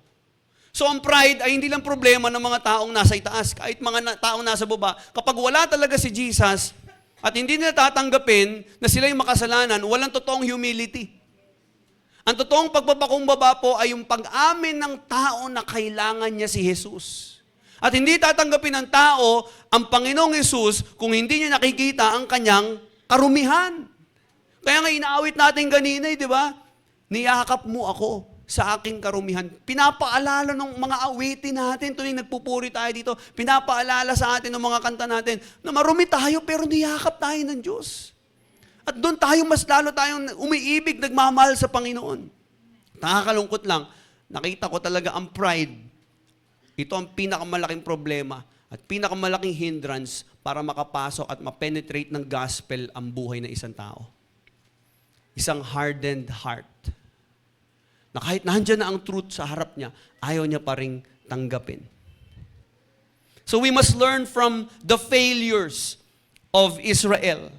So, ang pride ay hindi lang problema ng mga taong nasa itaas, kahit mga taong nasa baba. Kapag wala talaga si Jesus, at hindi nila tatanggapin na sila yung makasalanan, walang totoong humility. Ang totoong pagpapakumbaba po ay yung pag-amin ng tao na kailangan niya si Jesus. At hindi tatanggapin ng tao ang Panginoong Hesus kung hindi niya nakikita ang kanyang karumihan. Kaya nga inaawit natin kanina, di ba? Niyakap mo ako sa aking karumihan. Pinapaalala ng mga awitin natin tuwing nagpupuri tayo dito. Pinapaalala sa atin ng mga kanta natin na marumi tayo pero niyakap tayo ng Diyos. At doon tayo mas lalo tayong umiibig, nagmamahal sa Panginoon. Nakakalungkot lang, nakita ko talaga ang pride. Ito ang pinakamalaking problema at pinakamalaking hindrance para makapasok at ma-penetrate ng gospel ang buhay ng isang tao. Isang hardened heart. Na kahit nandyan na ang truth sa harap niya, ayaw niya pa ring tanggapin. So we must learn from the failures of Israel.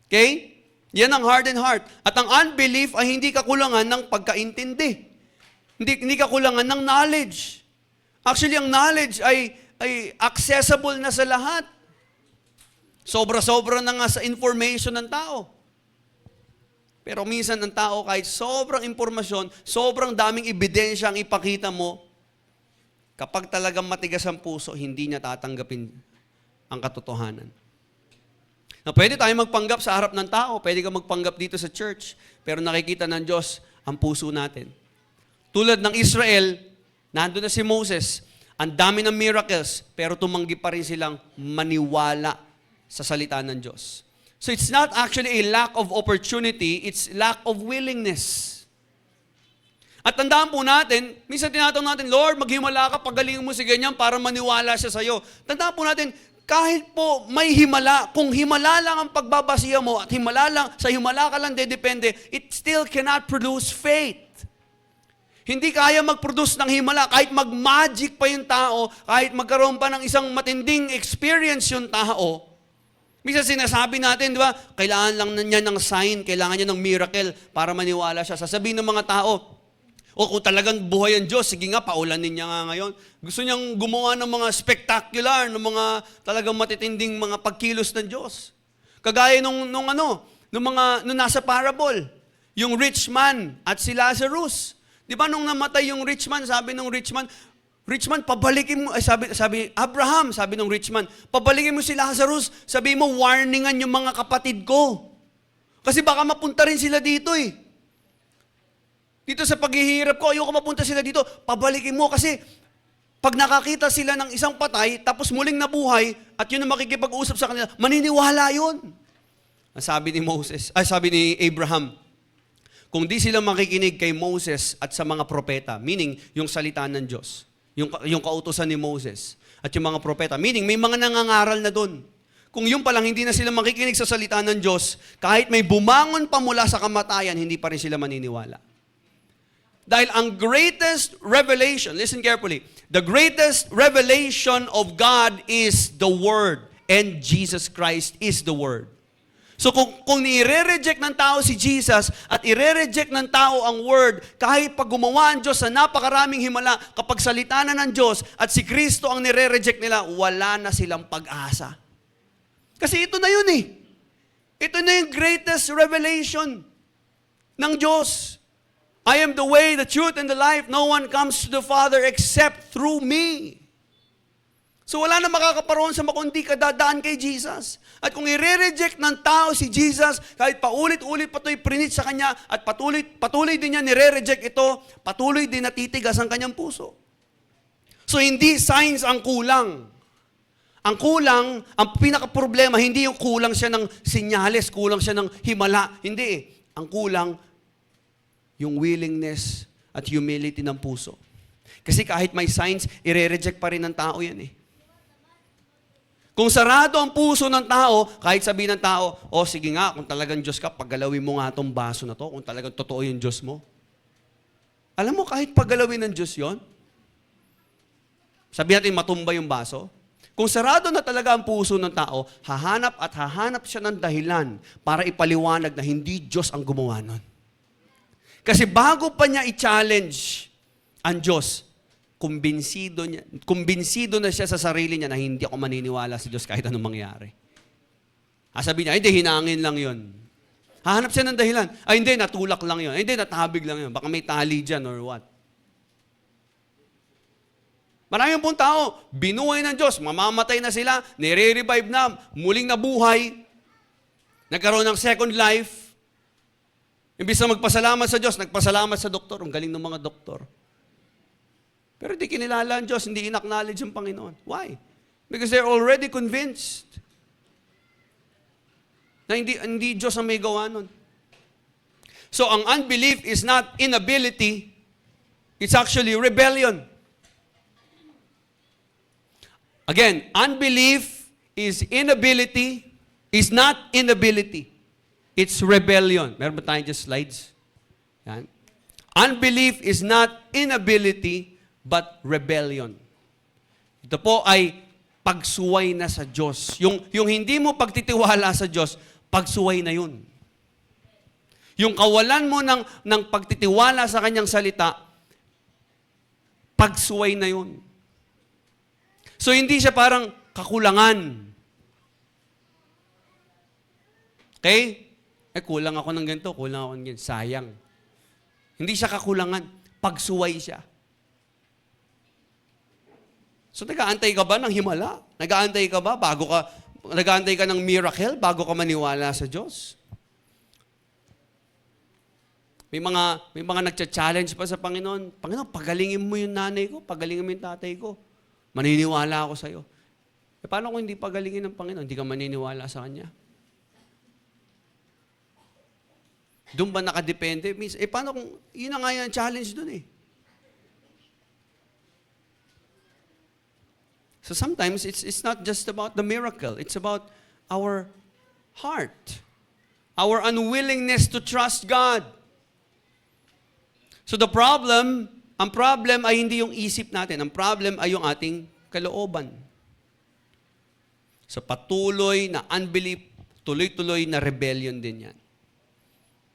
Okay? Yan ang hardened heart. At ang unbelief ay hindi kakulangan ng pagkaintindi. Hindi kakulangan ng knowledge. Actually, ang knowledge ay accessible na sa lahat. Sobra-sobra na nga sa information ng tao. Pero minsan ang tao, kahit sobrang impormasyon, sobrang daming ebidensya ang ipakita mo, kapag talagang matigas ang puso, hindi niya tatanggapin ang katotohanan. Na pwede tayo magpanggap sa harap ng tao, pwede ka magpanggap dito sa church, pero nakikita ng Diyos ang puso natin. Tulad ng Israel, nandun na si Moses, ang dami ng miracles, pero tumanggi pa rin silang maniwala sa salita ng Diyos. So it's not actually a lack of opportunity, it's lack of willingness. At tandaan po natin, minsan tinatanong natin, Lord, maghimala ka, pagalingin mo si ganyan para maniwala siya sa'yo. Tandaan po natin, kahit po may himala, kung himala lang ang pagbabasiya mo at sa himala ka lang dedepende, it still cannot produce faith. Hindi kaya mag-produce ng himala, kahit mag-magic pa yung tao, kahit magkaroon pa ng isang matinding experience yung tao. Minsan sinasabi natin, di ba, kailangan lang niya ng sign, kailangan niya ng miracle para maniwala siya. Sasabihin ng mga tao, o kung talagang buhay ang Diyos, sige nga, paulanin niya nga ngayon. Gusto niyang gumawa ng mga spectacular, ng mga talagang matitinding mga pagkilos ng Diyos. Kagaya nung nasa parable, yung rich man at si Lazarus. Di ba nung namatay yung rich man, sabi nung rich man, pabalikin mo, sabi Abraham, sabi nung rich man, pabalikin mo si Lazarus, sabi mo, warningan yung mga kapatid ko. Kasi baka mapunta rin sila dito eh. Dito sa paghihirap ko, ayoko mapunta sila dito, pabalikin mo kasi pag nakakita sila ng isang patay, tapos muling nabuhay, at yun ang makikipag-usap sa kanila, maniniwala yun. Sabi ni Abraham, kung di sila makikinig kay Moses at sa mga propeta, meaning yung salita ng Diyos, yung kautusan ni Moses at yung mga propeta, meaning may mga nangangaral na doon. Kung yun palang hindi na sila makikinig sa salita ng Diyos, kahit may bumangon pa mula sa kamatayan, hindi pa rin sila maniniwala. Dahil ang greatest revelation, listen carefully, the greatest revelation of God is the Word, and Jesus Christ is the Word. So kung i-re-reject ng tao si Jesus at i-re-reject ng tao ang Word, kahit pag gumawa ang Diyos sa napakaraming himala, kapag salita na ng Diyos at si Kristo ang nire-reject nila, wala na silang pag-asa. Kasi ito na yun eh. Ito na yung greatest revelation ng Diyos. I am the way, the truth, and the life. No one comes to the Father except through me. So wala na makakaparoon sa makundi ka dadaan kay Jesus. At kung i-reject ng tao si Jesus, kahit paulit-ulit pa ito'y prinit sa kanya, at patuloy din niya nire-reject ito, patuloy din natitigas ang kanyang puso. So hindi signs ang kulang. Ang kulang, ang pinaka-problema, hindi yung kulang siya ng sinyales, kulang siya ng himala. Hindi eh. Ang kulang, yung willingness at humility ng puso. Kasi kahit may signs, i-reject pa rin ng tao yan eh. Kung sarado ang puso ng tao, kahit sabihin ng tao, sige nga, kung talagang Diyos ka, paggalawin mo nga itong baso na to, kung talagang totoo yung Diyos mo. Alam mo, kahit paggalawin ng Diyos yon, sabihin natin matumba yung baso, Kung sarado na talaga ang puso ng tao, hahanap siya ng dahilan para ipaliwanag na hindi Diyos ang gumawa nun. Kasi bago pa niya i-challenge ang Diyos, kumbinsido na siya sa sarili niya na hindi ako maniniwala sa Diyos kahit anong mangyari. Sabi niya, hindi, hinangin lang yun. Hahanap siya ng dahilan. Hindi, natulak lang yun. Hindi, natabig lang yun. Baka may tali dyan or what. Maraming pong tao, binuhay ng Diyos, mamamatay na sila, nire-revive na, muling nabuhay, nagkaroon ng second life. Imbis na magpasalamat sa Diyos, nagpasalamat sa doktor. Ang galing ng mga doktor. Pero hindi kinilala ang Diyos, hindi in-acknowledge ang Panginoon. Why? Because they're already convinced na hindi Diyos ang may gawa nun. So, ang unbelief is not inability, it's actually rebellion. Again, unbelief is not inability. It's rebellion. Meron ba tayong just slides? Yan. Unbelief is not inability, but rebellion. Ito po ay pagsuway na sa Diyos. Yung hindi mo pagtitiwala sa Diyos, pagsuway na yun. Yung kawalan mo ng pagtitiwala sa Kanyang salita, pagsuway na yun. So, hindi siya parang kakulangan. Okay? Kulang ako ng ganito, kulang ako ng ganito. Sayang. Hindi siya kakulangan. Pagsuway siya. So, nag-aantay ka ba ng himala? Nag-aantay ka ba nag-aantay ka ng miracle bago ka maniwala sa Diyos? May mga nagcha-challenge pa sa Panginoon. Panginoon, pagalingin mo yung nanay ko, pagalingin mo yung tatay ko. Maniniwala ako sa iyo. Paano kung hindi pagalingin ng Panginoon? Hindi ka maniniwala sa Kanya? Doon ba nakadepende? Paano kung, yun na nga yung challenge doon eh. So sometimes, it's not just about the miracle. It's about our heart. Our unwillingness to trust God. So ang problem ay hindi yung isip natin. Ang problem ay yung ating kalooban. So patuloy na unbelief, tuloy-tuloy na rebellion din yan.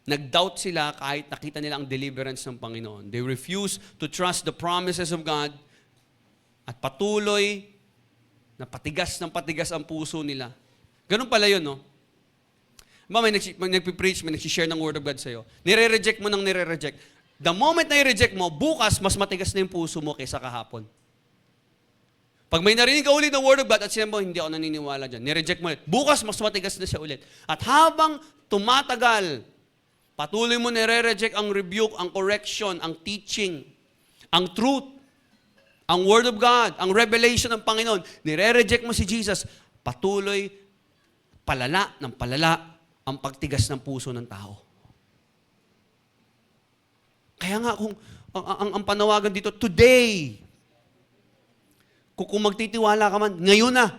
Nag-doubt sila kahit nakita nila ang deliverance ng Panginoon. They refuse to trust the promises of God at patuloy na patigas ng patigas ang puso nila. Ganun pala yun, no? May nagpipreach, may nagsishare ng Word of God sa'yo. Nire-reject mo ng nire-reject. The moment na i-reject mo, bukas, mas matigas na yung puso mo kaysa kahapon. Pag may narinig ka ulit ng Word of God at sinabi mo, hindi ako naniniwala dyan, nireject mo ulit. Bukas, mas matigas na siya ulit. At habang tumatagal, patuloy mo nire-reject ang rebuke, ang correction, ang teaching, ang truth, ang Word of God, ang revelation ng Panginoon, nire-reject mo si Jesus, patuloy, palala ng palala ang pagtigas ng puso ng tao. Kaya nga kung ang panawagan dito, today, kung magtitiwala ka man, ngayon na.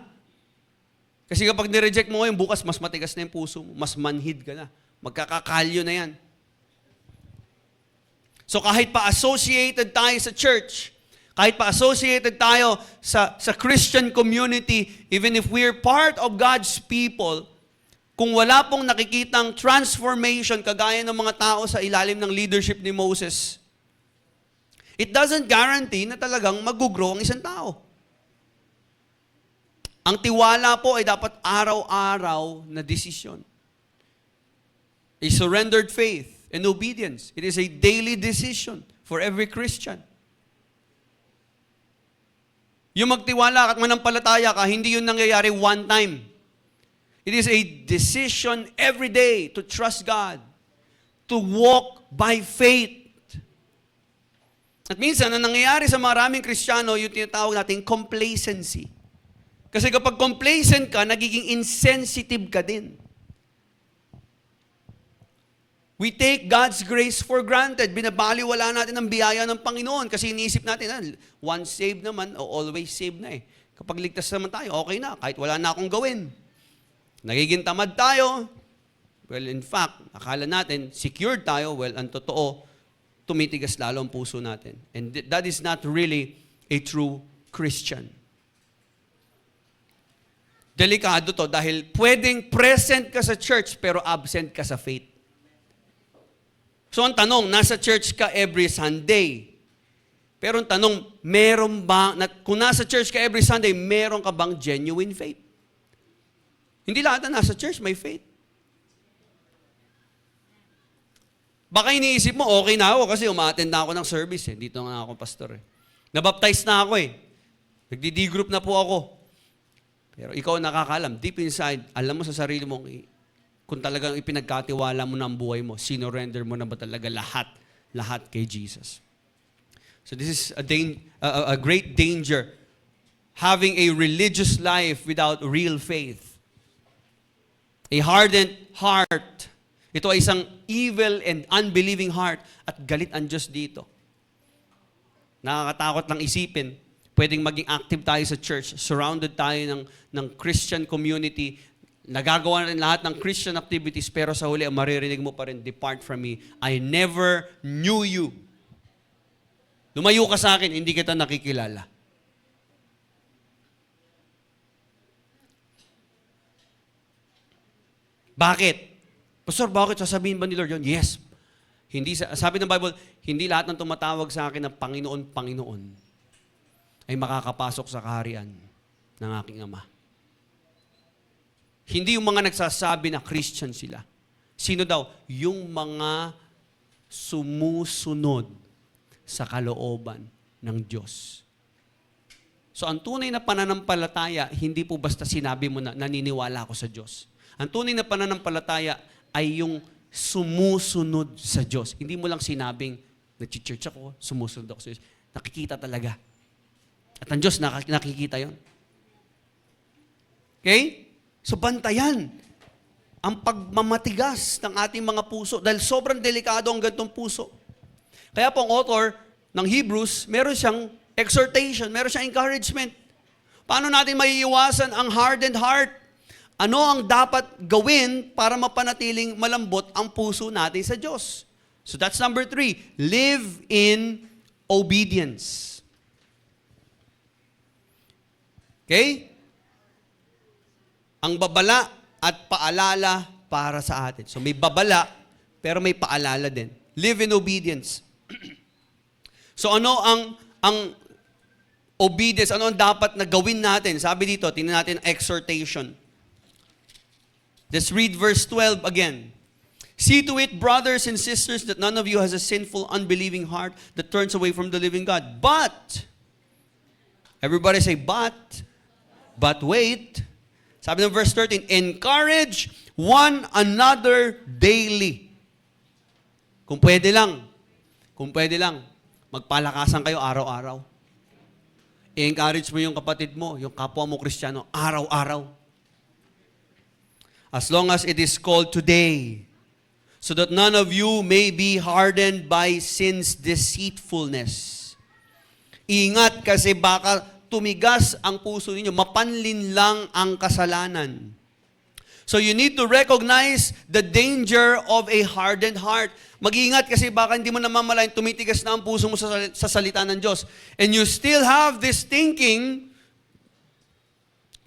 Kasi kapag nireject mo ngayon, bukas mas matigas na yung puso mo, mas manhid ka na. Magkakakalyo na yan. So kahit pa associated tayo sa church, kahit pa associated tayo sa Christian community, even if we're part of God's people, kung wala pong nakikitang transformation kagaya ng mga tao sa ilalim ng leadership ni Moses, it doesn't guarantee na talagang mag-grow ang isang tao. Ang tiwala po ay dapat araw-araw na desisyon. A surrendered faith and obedience. It is a daily decision for every Christian. Yung magtiwala at manampalataya ka, hindi yun nangyayari one time. It is a decision every day to trust God, to walk by faith. At minsan, ang nangyayari sa maraming Kristiyano, yung tinatawag natin complacency. Kasi kapag complacent ka, nagiging insensitive ka din. We take God's grace for granted. Binabaliwala natin ang biyaya ng Panginoon kasi iniisip natin, once saved naman, o always saved na eh. Kapag ligtas naman tayo, okay na, kahit wala na akong gawin. Nagiging tamad tayo. Well, in fact, akala natin, secured tayo. Well, ang totoo, tumitigas lalo ang puso natin. And that is not really a true Christian. Delikado to dahil pwedeng present ka sa church pero absent ka sa faith. So ang tanong, nasa church ka every Sunday. Pero ang tanong, kung nasa church ka every Sunday, meron ka bang genuine faith? Hindi lahat na nasa church may faith. Baka iniisip mo, okay na ako kasi umaattend na ako ng service. Dito na ako pastor. Nabaptize na ako Nagdi-D-group na po ako. Pero ikaw nakakaalam, deep inside, alam mo sa sarili mo, kung talagang ipinagkatiwala mo na ang buhay mo, sinurrender mo na ba talaga lahat kay Jesus. So this is a great danger, having a religious life without real faith. A hardened heart. Ito ay isang evil and unbelieving heart at galit ang Diyos dito. Nakakatakot lang isipin. Pwedeng maging active tayo sa church, surrounded tayo ng Christian community, nagagawa rin lahat ng Christian activities, pero sa huli, maririnig mo pa rin, depart from me. I never knew you. Lumayo ka sa akin, hindi kita nakikilala. Bakit? Pastor, bakit sasabihin ba ni Lord yun? Yes. Sabi ng Bible, hindi lahat ng tumatawag sa akin ng Panginoon, Panginoon ay makakapasok sa kaharian ng aking Ama. Hindi yung mga nagsasabi na Christian sila. Sino daw? Yung mga sumusunod sa kalooban ng Diyos. So ang tunay na pananampalataya, hindi po basta sinabi mo na naniniwala ako sa Diyos. Ang tunay na pananampalataya ay yung sumusunod sa Diyos. Hindi mo lang sinabing, nag-church ako, sumusunod ako sa Diyos. Nakikita talaga. At ang Diyos nakikita yon. Okay? So bantayan ang pagmamatigas ng ating mga puso dahil sobrang delikado ang ganitong puso. Kaya po ang author ng Hebrews, meron siyang exhortation, meron siyang encouragement. Paano natin maiiwasan ang hardened heart? Ano ang dapat gawin para mapanatiling malambot ang puso natin sa Diyos? So that's number 3. Live in obedience. Okay? Ang babala at paalala para sa atin. So may babala, pero may paalala din. Live in obedience. So ano ang obedience? Ano ang dapat na gawin natin? Sabi dito, tingnan natin exhortation. Let's read verse 12 again. See to it, brothers and sisters, that none of you has a sinful, unbelieving heart that turns away from the living God. But, everybody say, but wait. Sabi ng verse 13, encourage one another daily. Kung pwede lang, magpalakasan kayo araw-araw. I-encourage mo yung kapatid mo, yung kapwa mo Kristiyano, araw-araw. As long as it is called today, so that none of you may be hardened by sin's deceitfulness. Ingat kasi baka tumigas ang puso ninyo, mapanlin lang ang kasalanan. So you need to recognize the danger of a hardened heart. Mag-iingat kasi baka hindi mo namamalayan, tumitigas na ang puso mo sa salita ng Diyos. And you still have this thinking,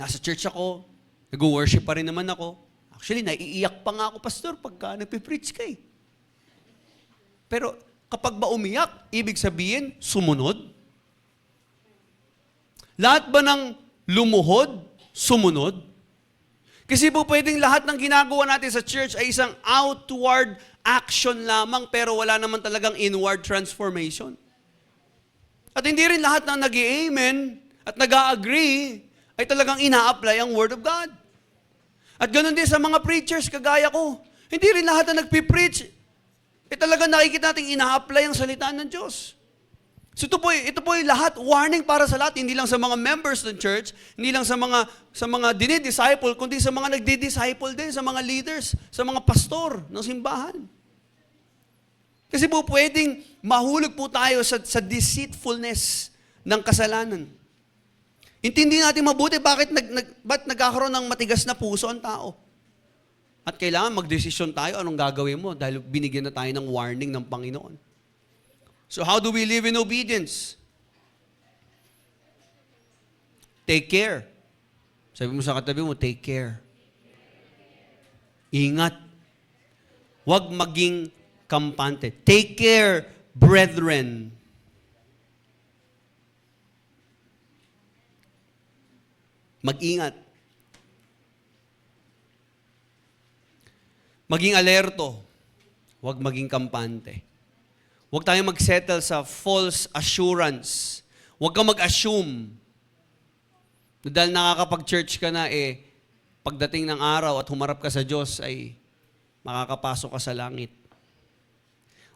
nasa church ako, nag-worship pa rin naman ako. Actually, naiiyak pa nga ako, pastor, pagka nagpipreach ka eh. Pero kapag ba umiyak, ibig sabihin, sumunod? Lahat ba ng lumuhod, sumunod? Kasi po pwedeng lahat ng ginagawa natin sa church ay isang outward action lamang pero wala naman talagang inward transformation. At hindi rin lahat ng nag-i-amen at nag-a-agree ay talagang ina-apply ang Word of God. At ganoon din sa mga preachers, kagaya ko. Hindi rin lahat na nagpipreach, talagang nakikita natin ina-apply ang salita ng Diyos. So ito po lahat, warning para sa lahat, hindi lang sa mga members ng church, hindi lang sa mga dinidisciple, kundi sa mga nagdi-disciple din, sa mga leaders, sa mga pastor ng simbahan. Kasi po pwedeng mahulog po tayo sa deceitfulness ng kasalanan. Intindi natin mabuti bakit nagkakaroon ng matigas na puso ang tao. At kailangan magdesisyon tayo anong gagawin mo dahil binigyan na tayo ng warning ng Panginoon. So how do we live in obedience? Take care Sabi mo sa katabi mo, take care. Ingat. Huwag maging kampante. Take care, brethren. Mag-ingat. Maging alerto. Huwag maging kampante. Huwag tayong mag-settle sa false assurance. Huwag kang mag-assume. Dahil nakakapag-church ka na, pagdating ng araw at humarap ka sa Diyos, ay makakapasok ka sa langit.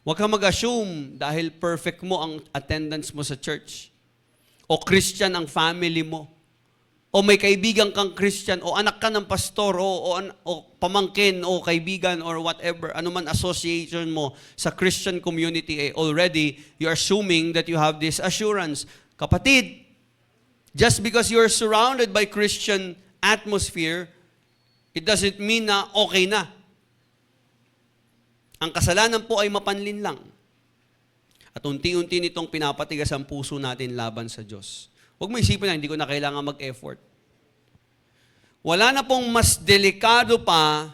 Huwag kang mag-assume dahil perfect mo ang attendance mo sa church. O Christian ang family mo. O may kaibigan kang Christian, o anak ka ng pastor, o pamangkin, o kaibigan, or whatever, anuman association mo sa Christian community, already you're assuming that you have this assurance. Kapatid, just because you're surrounded by Christian atmosphere, it doesn't mean na okay na. Ang kasalanan po ay mapanlin lang. At unti-unti nitong pinapatigas ang puso natin laban sa Diyos. Huwag mo isipin na, hindi ko na kailangan mag-effort. Wala na pong mas delikado pa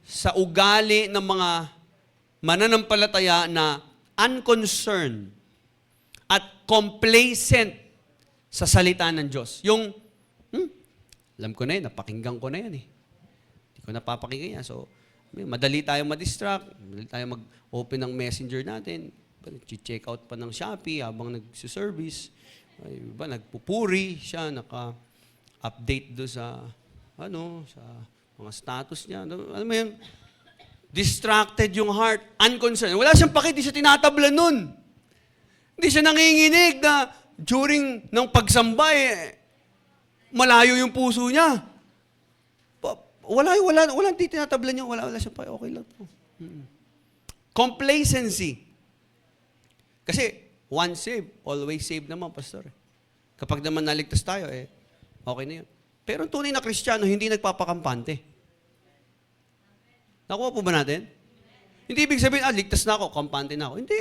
sa ugali ng mga mananampalataya na unconcerned at complacent sa salita ng Diyos. Yung, alam ko na yan, napakinggan ko na yan eh. Hindi ko napapakinggan yan. So, madali tayo madistract, madali tayo mag-open ng messenger natin, check out pa ng Shopee habang nagsiservice. Ay, iba, nagpupuri siya, naka-update do sa, sa mga status niya. Ano mo yun? Distracted yung heart, unconcerned. Wala siyang pakit, di siya tinatabla nun. Hindi siya nanginginig na during ng pagsamba, malayo yung puso niya. Wala tinatabla niya, wala siya pa, okay lang po. Complacency. Kasi, once saved, always saved naman, pastor. Kapag naman naligtas tayo, okay na yun. Pero ang tunay na Kristiyano, hindi nagpapakampante. Nakuha po ba natin? Hindi ibig sabihin, ligtas na ako, kampante na ako. Hindi.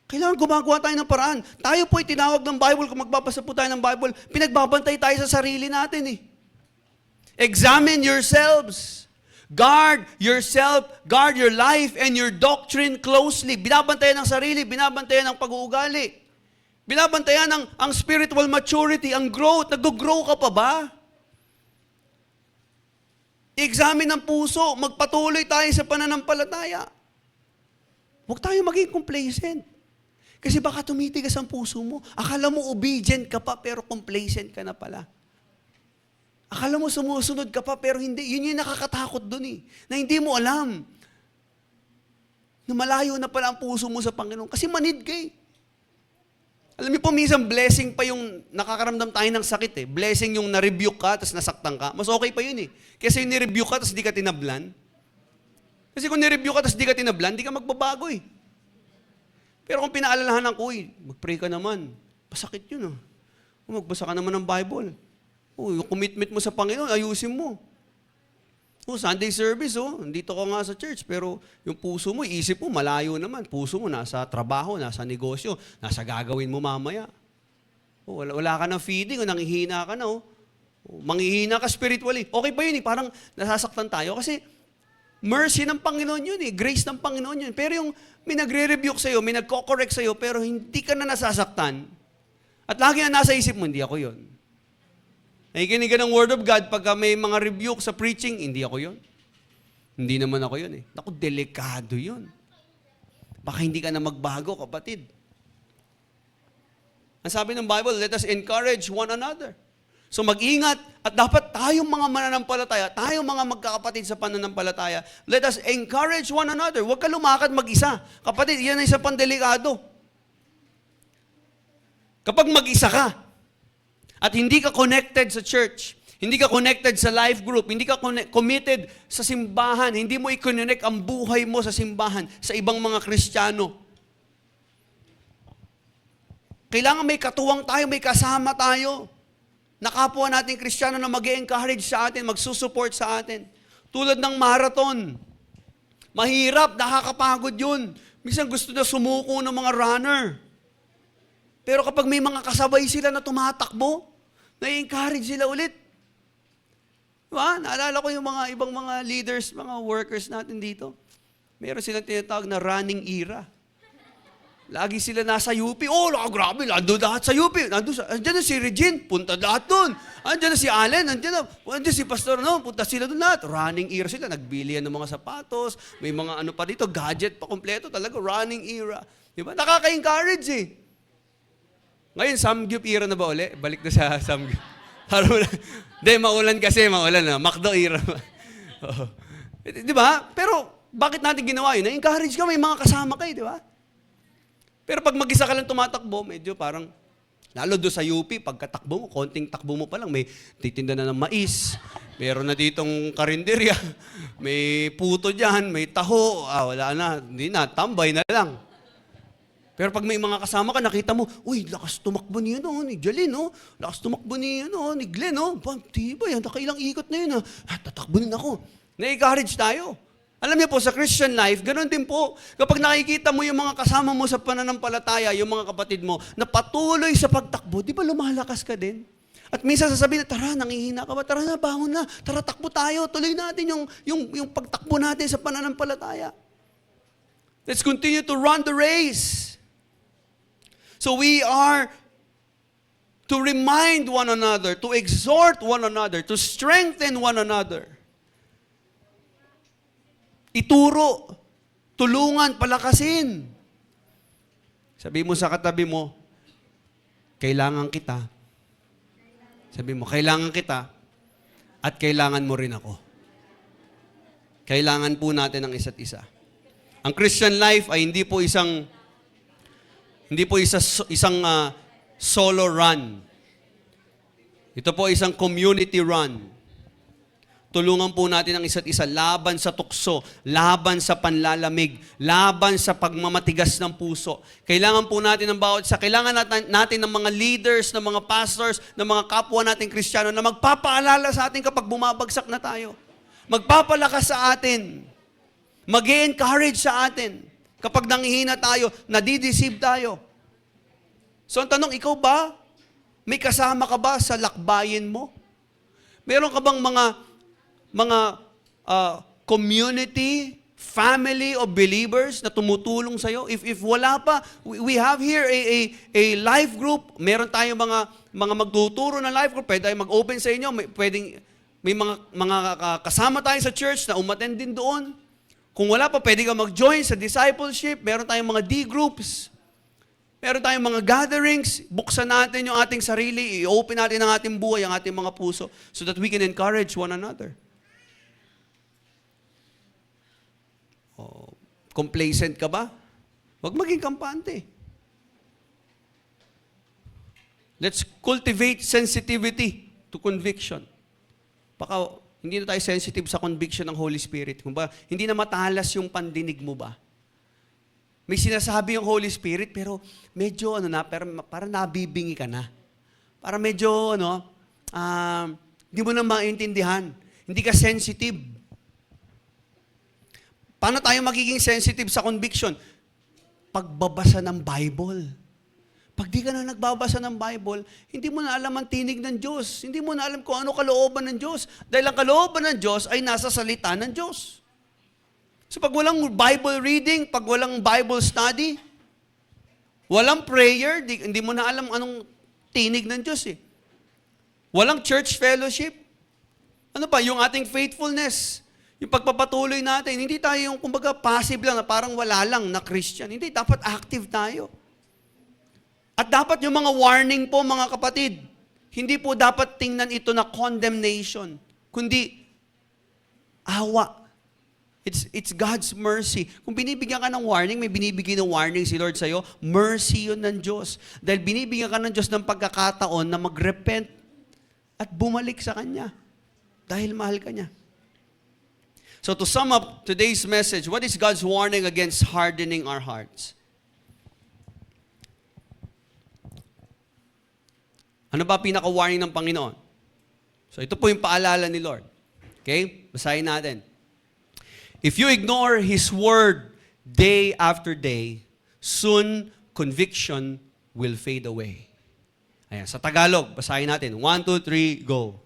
Kailangan gumagawa tayo ng paraan. Tayo po ay tinawag ng Bible, kung magbabasa po tayo ng Bible, pinagbabantay tayo sa sarili natin Examine yourselves. Guard yourself, guard your life and your doctrine closely. Binabantayan ng sarili, binabantayan ng pag-uugali. Binabantayan ang spiritual maturity, ang growth. Nag-grow ka pa ba? Examine ang puso, magpatuloy tayo sa pananampalataya. Huwag tayo maging complacent. Kasi baka tumitigas ang puso mo. Akala mo obedient ka pa, pero complacent ka na pala. Akala mo sumusunod ka pa, pero hindi. Yun yung nakakatakot dun na hindi mo alam na malayo na pala ang puso mo sa Panginoon. Kasi manid ka Alam niyo po, minsan blessing pa yung nakakaramdam tayo ng sakit Blessing yung na-rebuke ka, tapos nasaktan ka. Mas okay pa yun Kasi yung ni-rebuke ka, tapos di ka tinablan. Kasi kung ni-rebuke ka, tapos di ka tinablan, di ka magbabago Pero kung pinaalalahanan ko, mag-pray ka naman. Pasakit yun Magbasa ka naman ng Bible. Yung commitment mo sa Panginoon, ayusin mo. Sunday service, nandito ka nga sa church, pero yung puso mo, isip mo, malayo naman. Puso mo, nasa trabaho, nasa negosyo, nasa gagawin mo mamaya. Wala ka ng feeding, nanghihina ka na. Manghihina ka spiritually. Okay pa yun parang nasasaktan tayo kasi mercy ng Panginoon yun grace ng Panginoon yun. Pero yung may nagre-rebuke sa'yo, may nagko-correct sa'yo, pero hindi ka na nasasaktan, at lagi na nasa isip mo, hindi ako yun. Nakikinig ka ng Word of God, pagka may mga rebuke sa preaching, hindi ako yun. Hindi naman ako yun Naku, delikado yun. Baka hindi ka na magbago, kapatid. Ang sabi ng Bible, let us encourage one another. So mag-ingat, at dapat tayong mga mananampalataya, tayong mga magkakapatid sa pananampalataya, let us encourage one another. Huwag ka lumakad mag-isa. Kapatid, yan ay isa pang delikado. Kapag mag-isa ka, at hindi ka connected sa church, hindi ka connected sa life group, hindi ka committed sa simbahan, hindi mo i-connect ang buhay mo sa simbahan, sa ibang mga Kristiyano. Kailangan may katuwang tayo, may kasama tayo. Nakapwa natin Kristiyano na mag-encourage sa atin, magsusupport sa atin. Tulad ng marathon. Mahirap, nakakapagod yun. Minsan gusto na sumuko ng mga runner. Pero kapag may mga kasabay sila na tumatakbo, Na-encourage sila ulit. Diba? Naalala ko yung mga ibang mga leaders, mga workers natin dito. Meron silang tinatawag na running era. Lagi sila nasa UP. Oh, grabe, nandun lahat sa UP. Andiyan na si Regine, punta lahat doon. Andiyan na si Allen, andiyan si Pastor, no? Punta sila doon lahat. Running era sila, nagbili yan ng mga sapatos, may mga ano pa dito, gadget pa kompleto, talaga running era. Diba? Nakaka-encourage eh. Ngayon, Samgyup era na ba uli? Balik na sa Samgyup. Hindi, maulan kasi, maulan na. McDo era. Oh. Di ba? Pero, bakit natin ginawa yun? Na-encourage ka, may mga kasama kayo, di ba? Pero pag mag-isa ka lang tumatakbo, medyo parang, lalo doon sa UP, pagkatakbo mo, konting takbo mo pa lang, may titinda na ng mais, meron na ditong karinderya, may puto dyan, may taho, wala na, hindi na, tambay na lang. Pero pag may mga kasama ka, nakita mo, uy, lakas tumakbo niya no, ni Jalen, no? Lakas tumakbo niya no, ni Glenn, no? Diba yan, nakailang ikot na yun, ha? Tatakbo din ako. Na-encourage tayo. Alam niyo po, sa Christian life, ganoon din po. Kapag nakikita mo yung mga kasama mo sa pananampalataya, yung mga kapatid mo, na patuloy sa pagtakbo, di ba lumalakas ka din? At minsan sasabihin na, tara, nangihina ka ba? Tara na, bangon na. Tara, takbo tayo. Tuloy natin yung pagtakbo natin sa pananampalataya. Let's continue to run the race. So we are to remind one another, to exhort one another, to strengthen one another. Ituro, tulungan, palakasin. Sabi mo sa katabi mo, kailangan kita. Sabi mo, kailangan kita at kailangan mo rin ako. Kailangan po natin ang isa't isa. Ang Christian life ay hindi po isang solo run. Ito po isang community run. Tulungan po natin ang isa't isa laban sa tukso, laban sa panlalamig, laban sa pagmamatigas ng puso. Kailangan po natin ng bawat isa. Kailangan natin ng mga leaders, ng mga pastors, ng mga kapwa nating Kristiyano na magpapaalala sa atin kapag bumabagsak na tayo. Magpapalakas sa atin. Mag-encourage sa atin. Kapag nanghihina tayo, nadideceive tayo. So ang tanong, ikaw ba? May kasama ka ba sa lakbayin mo? Meron ka bang mga community, family of believers na tumutulong sa'yo? If wala pa, we have here a life group. Meron tayong mga magtuturo ng life group. Pwede tayong mag-open sa inyo. May mga kasama tayo sa church na umattend din doon. Kung wala pa, pwede ka mag-join sa discipleship. Meron tayong mga D-groups. Meron tayong mga gatherings. Buksan natin yung ating sarili. I-open natin ang ating buhay, ang ating mga puso so that we can encourage one another. Complacent ka ba? Huwag maging kampante. Let's cultivate sensitivity to conviction. Baka hindi na tayo sensitive sa conviction ng Holy Spirit. Kung ba, hindi na matalas yung pandinig mo ba? May sinasabi yung Holy Spirit, pero medyo para nabibingi ka na. Para medyo, hindi mo na maintindihan. Hindi ka sensitive. Paano tayo magiging sensitive sa conviction? Pagbabasa ng Bible. Pag di ka na nagbabasa ng Bible, hindi mo na alam ang tinig ng Diyos. Hindi mo na alam kung ano kalooban ng Diyos. Dahil ang kalooban ng Diyos ay nasa salita ng Diyos. So pag walang Bible reading, pag walang Bible study, walang prayer, hindi mo na alam anong tinig ng Diyos eh. Walang church fellowship. Ano pa? Yung ating faithfulness. Yung pagpapatuloy natin, hindi tayo yung kumbaga passive lang na parang wala lang na Christian. Hindi, dapat active tayo. At dapat yung mga warning po mga kapatid, hindi po dapat tingnan ito na condemnation, kundi awa. It's God's mercy. Kung binibigyan ka ng warning, may binibigyan ng warning si Lord sa'yo, mercy yun ng Diyos. Dahil binibigyan ka ng Diyos ng pagkakataon na mag-repent at bumalik sa Kanya. Dahil mahal ka niya. So to sum up today's message, what is God's warning against hardening our hearts? Ano ba pinaka-warning ng Panginoon? So ito po yung paalala ni Lord. Okay? Basahin natin. If you ignore His word day after day, soon conviction will fade away. Ayan, sa Tagalog, basahin natin. 1, 2, 3, go.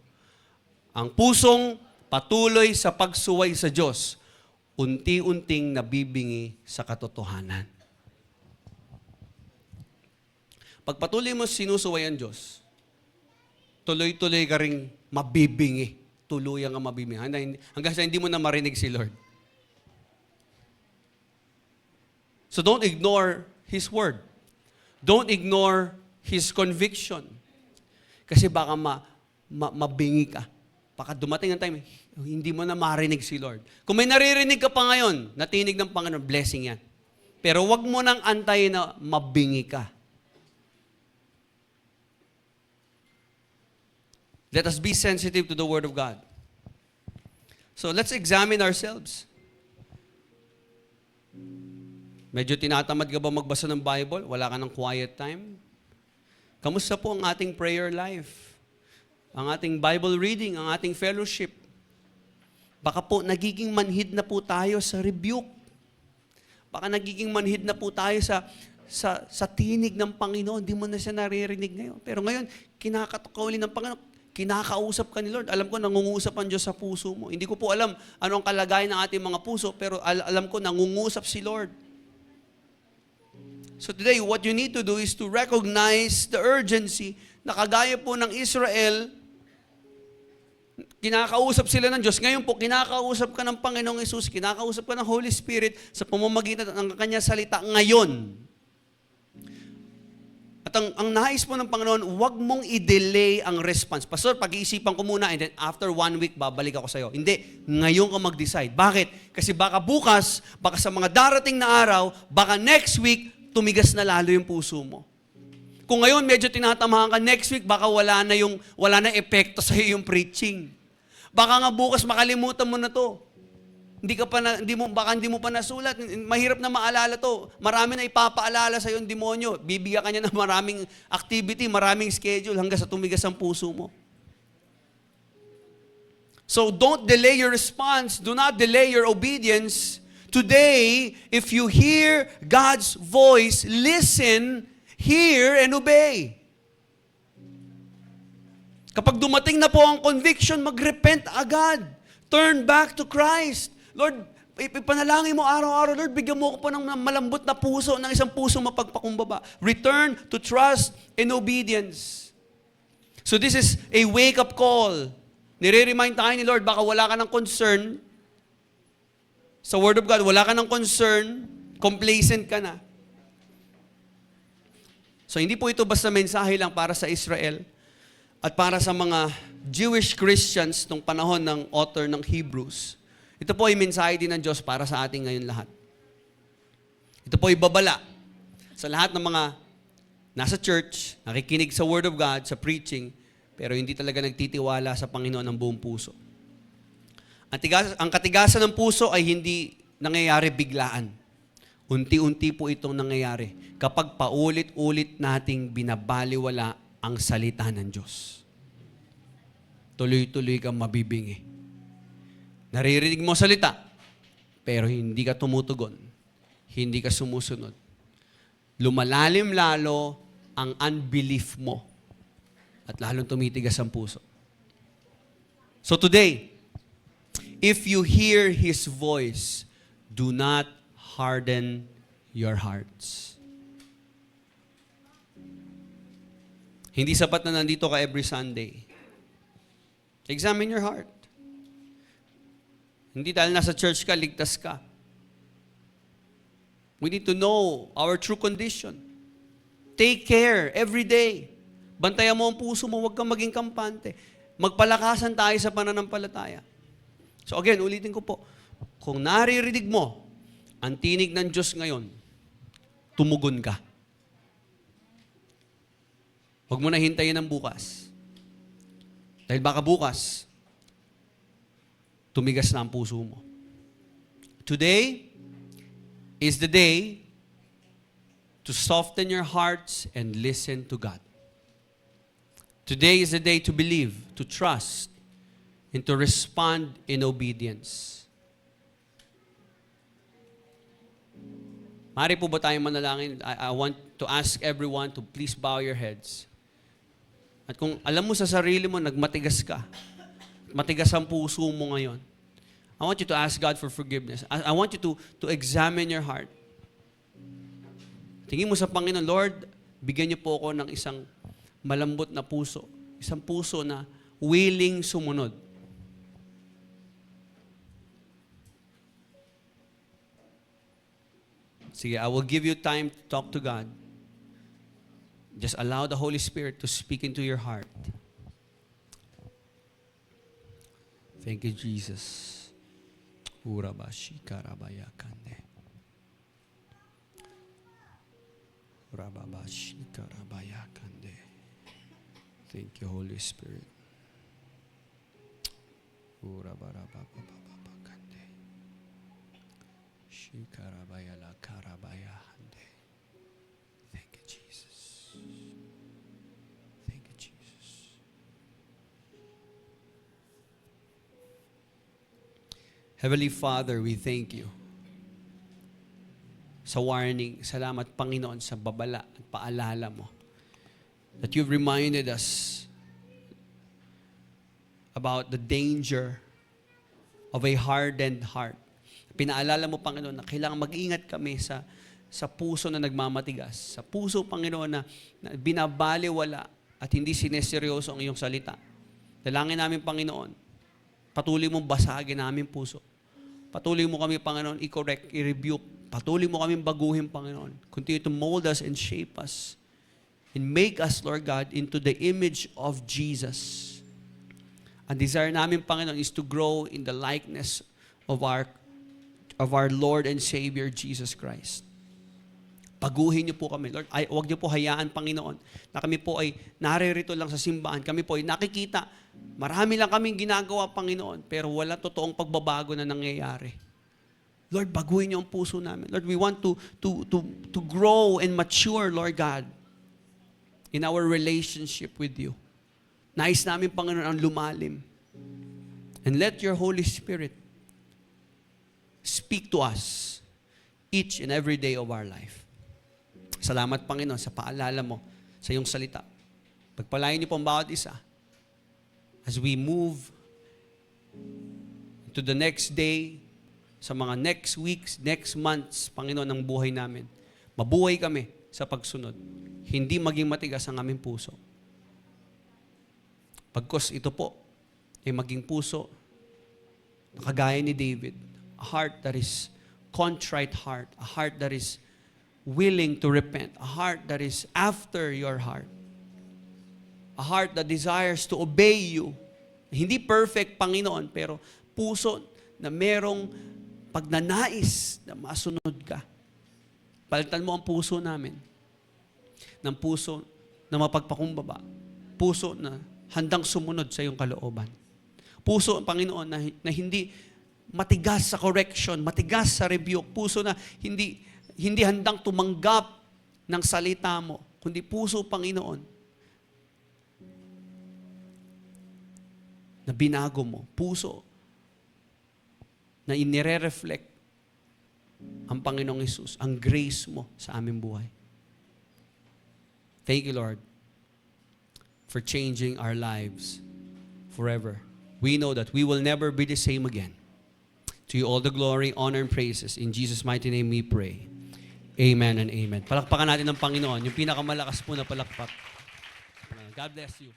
Ang pusong patuloy sa pagsuway sa Diyos, unti-unting nabibingi sa katotohanan. Pag patuloy mo sinusuway ang Diyos, tuloy-tuloy ka ring mabibingi. Tuluyan ka mabibingi. Hanggang sa hindi mo na marinig si Lord. So don't ignore His word. Don't ignore His conviction. Kasi baka mabingi ka. Baka dumating ang time, hindi mo na marinig si Lord. Kung may naririnig ka pa ngayon, natinig ng Panginoon, blessing yan. Pero wag mo nang antayin na mabingi ka. Let us be sensitive to the Word of God. So let's examine ourselves. Medyo tinatamad ka ba magbasa ng Bible? Wala ka ng quiet time? Kamusta po ang ating prayer life? Ang ating Bible reading, ang ating fellowship? Baka po nagiging manhid na po tayo sa rebuke. Baka nagiging manhid na po tayo sa tinig ng Panginoon. Hindi mo na siya naririnig ngayon. Pero ngayon, kinakatukauli ng Panginoon. Kinakausap ka ni Lord. Alam ko, nangungusap ang Diyos sa puso mo. Hindi ko po alam ano ang kalagayan ng ating mga puso, pero alam ko, nangungusap si Lord. So today, what you need to do is to recognize the urgency na kagaya po ng Israel, kinakausap sila ng Diyos. Ngayon po, kinakausap ka ng Panginoong Hesus, kinakausap ka ng Holy Spirit sa pamamagitan ng Kanyang salita ngayon. At ang nais po ng Panginoon, huwag mong i-delay ang response. Pastor, pag-iisipan ko muna and then after 1 week, babalik ako sa'yo. Hindi, ngayon ka mag-decide. Bakit? Kasi baka bukas, baka sa mga darating na araw, baka next week, tumigas na lalo yung puso mo. Kung ngayon medyo tinatamahan ka, next week baka wala na epekto sa yung preaching. Baka nga bukas makalimutan mo na to. Baka hindi mo pa nasulat. Mahirap na maalala to. Marami na ipapaalala sa yung demonyo. Bibigyan ka niya ng maraming activity, maraming schedule hanggang sa tumigas ang puso mo. So don't delay your response. Do not delay your obedience. Today, if you hear God's voice, listen, hear, and obey. Kapag dumating na po ang conviction, mag-repent agad. Turn back to Christ. Lord, ipanalangin mo araw-araw, Lord, bigyan mo ko po ng malambot na puso, ng isang puso mapagpakumbaba. Return to trust and obedience. So this is a wake-up call. Nire-remind tayo ni Lord, baka wala ka ng concern sa Word of God, wala ka ng concern, complacent ka na. So hindi po ito basta mensahe lang para sa Israel at para sa mga Jewish Christians nung panahon ng author ng Hebrews. Ito po ay mensahe din ng Diyos para sa ating ngayon lahat. Ito po ay babala sa lahat ng mga nasa church, nakikinig sa Word of God, sa preaching, pero hindi talaga nagtitiwala sa Panginoon ng buong puso. Ang katigasan ng puso ay hindi nangyayari biglaan. Unti-unti po itong nangyayari kapag paulit-ulit nating binabaliwala ang salita ng Diyos. Tuloy-tuloy kang mabibingi. Naririnig mo salita, pero hindi ka tumutugon. Hindi ka sumusunod. Lumalalim lalo ang unbelief mo at lalong tumitigas ang puso. So today, if you hear His voice, do not harden your hearts. Hindi sapat na nandito ka every Sunday. Examine your heart. Hindi dahil nasa church ka, ligtas ka. We need to know our true condition. Take care every day. Bantayan mo ang puso mo, huwag kang maging kampante. Magpalakasan tayo sa pananampalataya. So again, ulitin ko po, kung naririnig mo ang tinig ng Diyos ngayon, tumugon ka. Huwag mo na hintayin ang bukas. Dahil baka bukas, tumigas na ang puso mo. Today is the day to soften your hearts and listen to God. Today is the day to believe, to trust, and to respond in obedience. Mari po ba tayong manalangin? I want to ask everyone to please bow your heads. At kung alam mo sa sarili mo, nagmatigas ka, matigas ang puso mo ngayon, I want you to ask God for forgiveness. I want you to examine your heart. Tingin mo sa Panginoon, Lord, bigyan niyo po ako ng isang malambot na puso. Isang puso na willing sumunod. Sige, I will give you time to talk to God. Just allow the Holy Spirit to speak into your heart. Thank you, Jesus. Urabashi karabaya kande. Urababashi karabaya kande. Thank you, Holy Spirit. Urabarababababa kande. Shikarabaya la karabaya hande. Thank you, Jesus. Thank you, Jesus. Heavenly Father, we thank you sa warning. Salamat, Panginoon, sa babala at paalala mo that you've reminded us about the danger of a hardened heart. Pinaalala mo, Panginoon, na kailangan mag-ingat kami sa puso na nagmamatigas. Sa puso, Panginoon, na binabaliwala at hindi sineseryoso ang iyong salita. Dalangin namin, Panginoon, patuloy mong basagin namin puso. Patuloy mo kami, Panginoon, i-correct, i-rebuke. Patuloy mo kami baguhin, Panginoon. Continue to mold us and shape us. And make us, Lord God, into the image of Jesus. Ang desire namin, Panginoon, is to grow in the likeness of our Lord and Savior, Jesus Christ. Paguhin niyo po kami, Lord. Huwag niyo po hayaan, Panginoon, na kami po ay naririto lang sa simbahan. Kami po ay nakikita. Marami lang kaming ginagawa, Panginoon, pero wala totoong pagbabago na nangyayari. Lord, baguhin niyo ang puso namin. Lord, we want to grow and mature, Lord God, in our relationship with you. Nais namin, Panginoon, ang lumalim. And let your Holy Spirit speak to us each and every day of our life. Salamat, Panginoon, sa paalala mo sa iyong salita. Pagpalain niyo po ang bawat isa as we move to the next day, sa mga next weeks, next months, Panginoon, ng buhay namin. Mabuhay kami sa pagsunod. Hindi maging matigas ang aming puso. Pagkos ito po ay maging puso na kagaya ni David. A heart that is contrite heart. A heart that is willing to repent. A heart that is after your heart. A heart that desires to obey you. Hindi perfect, Panginoon, pero puso na merong pagnanais na masunod ka. Palitan mo ang puso namin ng puso na mapagpakumbaba. Puso na handang sumunod sa iyong kalooban. Puso, Panginoon, na hindi matigas sa correction, matigas sa rebuke. Puso na hindi handang tumanggap ng salita mo, kundi puso, Panginoon, na binago mo. Puso na inire-reflect ang Panginoong Hesus, ang grace mo sa aming buhay. Thank you, Lord, for changing our lives forever. We know that we will never be the same again. To you all the glory, honor, and praises. In Jesus' mighty name we pray. Amen and amen. Palakpakan natin ng Panginoon, yung pinakamalakas po na palakpak. God bless you.